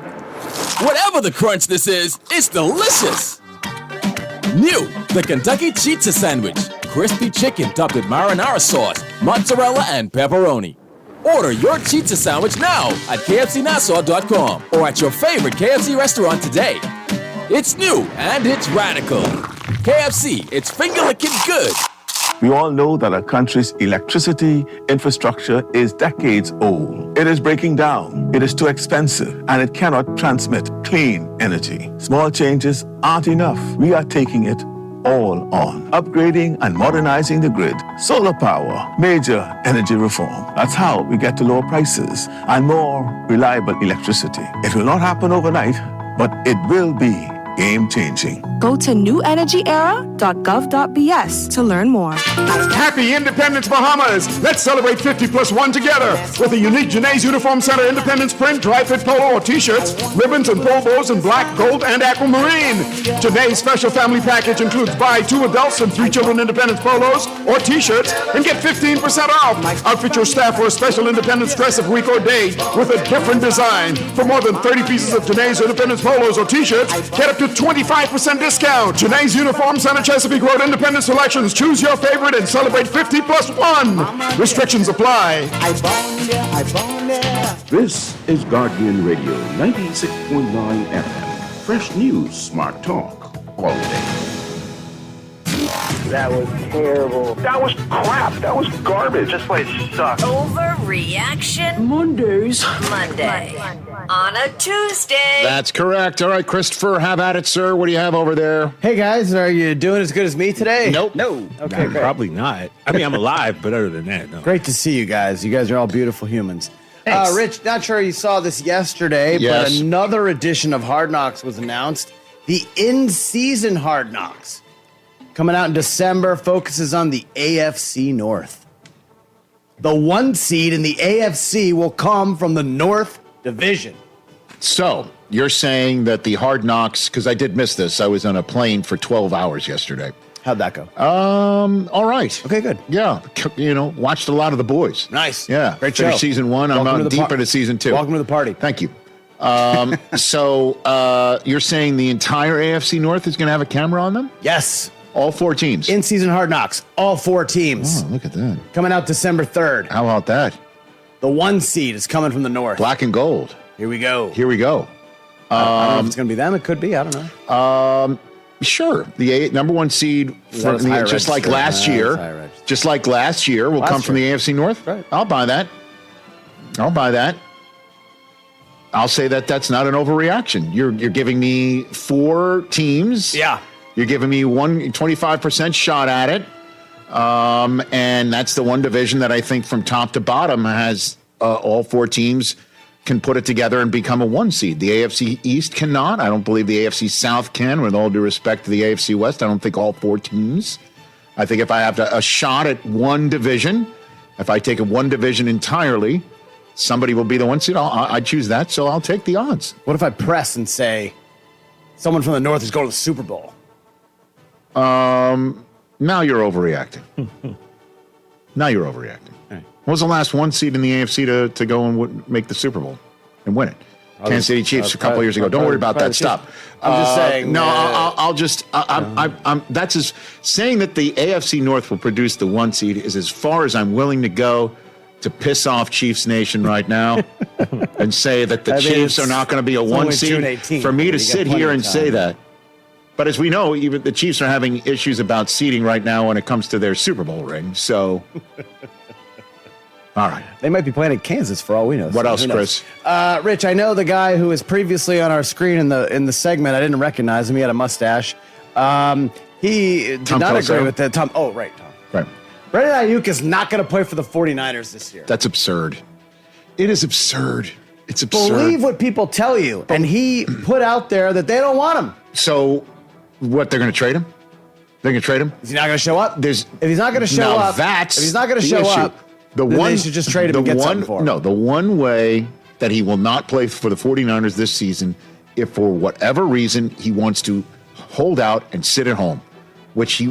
S17: Whatever the crunch this is, it's delicious. New, the Kentucky Chizza Sandwich. Crispy chicken topped with marinara sauce, mozzarella, and pepperoni. Order your Chizza Sandwich now at KFCNassau.com or at your favorite KFC restaurant today. It's new and it's radical. KFC, it's finger-licking good.
S20: We all know that our country's electricity infrastructure is decades old. It is breaking down, it is too expensive, and it cannot transmit clean energy. Small changes aren't enough. We are taking it all on. Upgrading and modernizing the grid, solar power, major energy reform. That's how we get to lower prices and more reliable electricity. It will not happen overnight, but it will be game-changing.
S25: Go to newenergyera.gov.bs to learn more.
S26: Happy Independence Bahamas! Let's celebrate 50 plus 1 together with a unique Janae's Uniform Center Independence print, dry fit polo or t-shirts, ribbons and polo bows in black, gold, and aquamarine. Janae's special family package includes buy 2 adults and 3 children Independence polos or t-shirts and get 15% off. Outfit your staff for a special Independence dress of week or day with a different design. For more than 30 pieces of Janae's Independence polos or t-shirts, get up to 25% discount. Janae's Uniform Center Chesapeake Road Independence Selections. Choose your favorite and celebrate 50 plus 1. Restrictions apply.
S11: This is Guardian Radio 96.9 FM. Fresh news, smart talk, all day.
S3: That was terrible. That was crap. That was garbage. This place sucks.
S2: Overreaction Monday on a Tuesday.
S5: That's correct. All right, Christopher, have at it, sir. What do you have over there?
S27: Hey, guys, are you doing as good as me today?
S5: Nope.
S27: No. Okay, great.
S28: Probably not. I mean, I'm alive, but other than that, no.
S27: Great to see you guys. You guys are all beautiful humans.
S28: Thanks.
S27: Rich, not sure you saw this yesterday,
S5: Yes.
S27: but another edition of Hard Knocks was announced. The in-season Hard Knocks. Coming out in December, focuses on the AFC North. The 1 seed in the AFC will come from the North Division.
S4: So you're saying that the Hard Knocks, because I did miss this. I was on a plane for 12 hours yesterday.
S27: How'd that go?
S4: All right.
S27: Okay, good.
S4: Yeah, watched a lot of The Boys.
S27: Nice.
S4: Yeah,
S27: Great
S4: finished
S27: show.
S4: season 1. I'm out deep into season 2.
S27: Welcome to the party.
S4: Thank you. So you're saying the entire AFC North is going to have a camera on them?
S27: Yes.
S4: All 4 teams.
S27: In-season Hard Knocks. All 4 teams.
S4: Oh, look at that.
S27: Coming out December 3rd.
S4: How about that?
S27: The 1 seed is coming from the North.
S4: Black and gold.
S27: Here we go.
S4: Here we go.
S27: I don't know if it's going to be them. It could be. I don't know.
S4: Sure. The number 1 seed, just like last year, will come from the AFC North.
S27: Right.
S4: I'll buy that. I'll say that that's not an overreaction. You're giving me 4 teams.
S27: Yeah.
S4: You're giving me 25% shot at it. And that's the one division that I think from top to bottom has all 4 teams can put it together and become a 1 seed. The AFC East cannot. I don't believe the AFC South can, with all due respect to the AFC West. I don't think all 4 teams. I think if I have a shot at one division, if I take a one division entirely, somebody will be the 1 seed. I'd choose that, so I'll take the odds.
S27: What if I press and say someone from the North is going to the Super Bowl?
S4: Now you're overreacting. When was the last 1 seed in the AFC to go and make the Super Bowl and win it? Kansas City Chiefs a couple of years ago. Don't worry about that. Stop.
S27: I'm just saying.
S4: No, I'll just. I'm. That's as saying that the AFC North will produce the 1 seed is as far as I'm willing to go to piss off Chiefs Nation right now and say that the Chiefs are not going to be a 1 seed. For me to sit here and say that. But as we know, even the Chiefs are having issues about seeding right now when it comes to their Super Bowl ring. So. All right.
S27: They might be playing in Kansas for all we know.
S4: What else, Chris?
S27: Rich, I know the guy who was previously on our screen in the segment. I didn't recognize him. He had a mustache. He did not agree with that. Tom. Right.
S4: Right.
S27: Brandon Ayuk is not going to play for the 49ers this year.
S4: That's absurd. It is absurd. It's absurd.
S27: Believe what people tell you. And he put out there that they don't want him.
S4: So, what, they're going to trade him? They're going to trade him?
S27: Is he not going to show up?
S4: If
S27: he's not going to show up,
S4: that's
S27: if he's not going to
S4: the
S27: show
S4: issue.
S27: up, then they should just trade him and get something for him.
S4: No, the one way that he will not play for the 49ers this season, if for whatever reason he wants to hold out and sit at home, which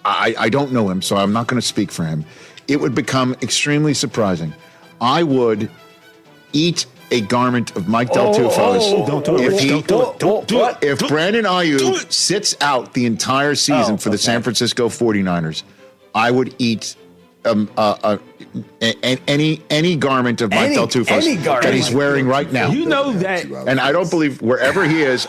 S4: I don't know him, so I'm not going to speak for him. It would become extremely surprising. I would eat a garment of Mike Del Tufo's if Brandon Ayuk sits out the entire season for the San Francisco 49ers. I would eat any garment of Mike Del Tufo's that he's wearing right now.
S28: You know that.
S4: And I don't believe wherever he is,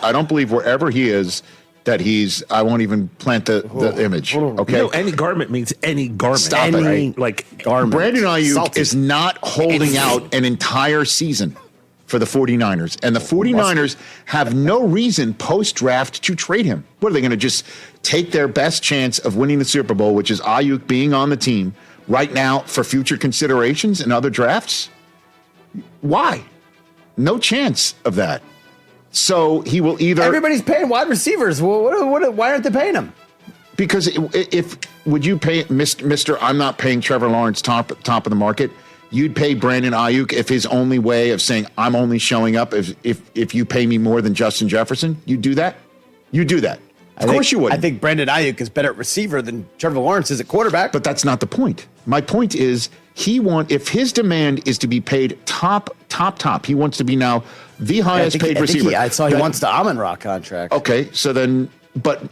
S4: that he's, I won't even plant the image. Okay.
S28: You know, any garment means any garment.
S4: Stop it. Right?
S28: Like
S4: garment. Brandon Ayuk is not holding out an entire season for the 49ers. And the 49ers have no reason post-draft to trade him. What are they going to just take their best chance of winning the Super Bowl, which is Ayuk being on the team right now for future considerations and other drafts? Why? No chance of that. So he will either...
S27: Everybody's paying wide receivers. Why aren't they paying him?
S4: Because would you pay Mr. I'm not paying Trevor Lawrence top of the market? You'd pay Brandon Ayuk if his only way of saying I'm only showing up if you pay me more than Justin Jefferson? You do that? You do that. Of course you would.
S27: I think Brandon Ayuk is better at receiver than Trevor Lawrence is at quarterback.
S4: But that's not the point. My point is if his demand is to be paid top, he wants to be now the highest paid receiver.
S27: I saw he wants the Amon-Ra contract.
S4: Okay, so then, but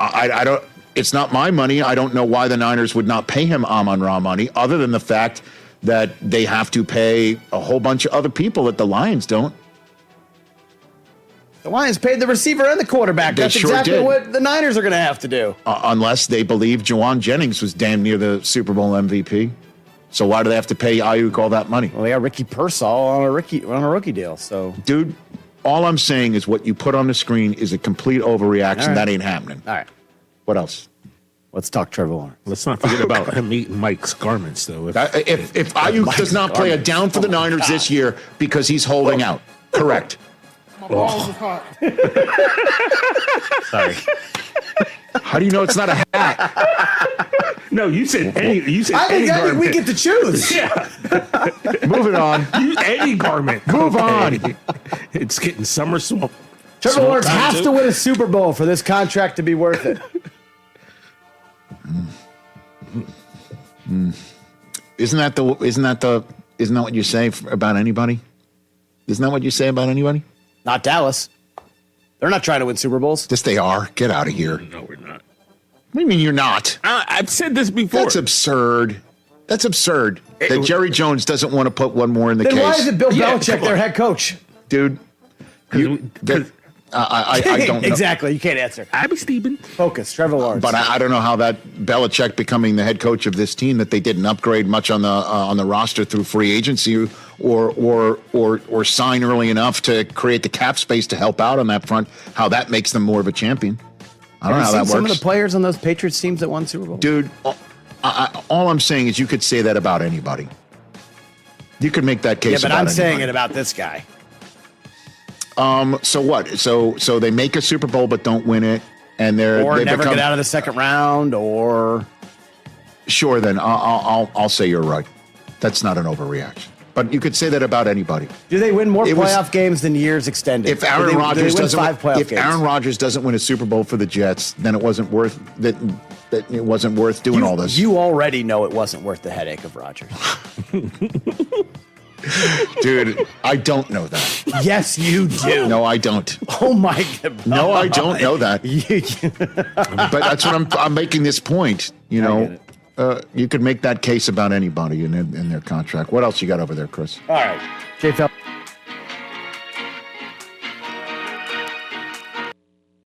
S4: I don't. It's not my money. I don't know why the Niners would not pay him Amon-Ra money, other than the fact that they have to pay a whole bunch of other people that the Lions don't.
S27: The Lions paid the receiver and the quarterback. That's exactly what the Niners are going to have to do.
S4: Unless they believe Juwan Jennings was damn near the Super Bowl MVP. So why do they have to pay Ayuk all that money?
S27: Well, they got Ricky Pearsall on a rookie deal. So,
S4: dude, all I'm saying is what you put on the screen is a complete overreaction. Right. That ain't happening.
S27: All right.
S4: What else?
S27: Let's talk Trevor Lawrence.
S28: Let's not forget about him eating Mike's garments, though.
S4: If Ayuk does not play a down for the Niners this year because he's holding out, correct?
S28: Sorry.
S4: How do you know it's not a hat?
S28: No, you said any. You said
S27: I
S28: any
S27: think
S28: garment.
S27: we get to choose.
S28: Yeah.
S4: Moving on.
S28: Any garment.
S4: Move on.
S28: It's getting summer swamp.
S27: Trevor Lawrence has to win a Super Bowl for this contract to be worth it.
S4: Isn't that what you say about anybody? Isn't that what you say about anybody?
S27: Not Dallas. They're not trying to win Super Bowls.
S4: Yes, they are. Get out of here.
S28: No, we're not.
S4: What do you mean you're not?
S28: I've said this before.
S4: That's absurd. That's absurd. That Jerry Jones doesn't want to put one more in the case.
S27: Then why is it Bill Belichick their head coach?
S4: Dude, I don't know.
S27: Exactly. You can't answer.
S28: Abby Stevens.
S27: Focus. Trevor Lawrence.
S4: But I don't know how that Belichick becoming the head coach of this team that they didn't upgrade much on the roster through free agency or sign early enough to create the cap space to help out on that front, how that makes them more of a champion. I don't know how that works.
S27: Some of the players on those Patriots teams that won Super Bowl.
S4: Dude, all I'm saying is you could say that about anybody. You could make that case.
S27: Yeah, but
S4: about
S27: I'm saying
S4: anybody.
S27: it about this guy.
S4: So what? So they make a Super Bowl but don't win it, and they
S27: never get out of the second round, or
S4: sure. Then I'll say you're right. That's not an overreaction. But you could say that about anybody.
S27: Do they win more playoff games than years extended?
S4: If Aaron Rodgers
S27: doesn't,
S4: Aaron Rodgers doesn't win a Super Bowl for the Jets, then it wasn't worth that. It wasn't worth doing all this.
S27: You already know it wasn't worth the headache of Rodgers.
S4: Dude, I don't know that.
S27: Yes, you do.
S4: No, I don't.
S27: Oh my God.
S4: No, I don't know that. But that's what I'm making this point. You know, you could make that case about anybody in their contract. What else you got over there, Chris?
S27: All right, Jay Fel.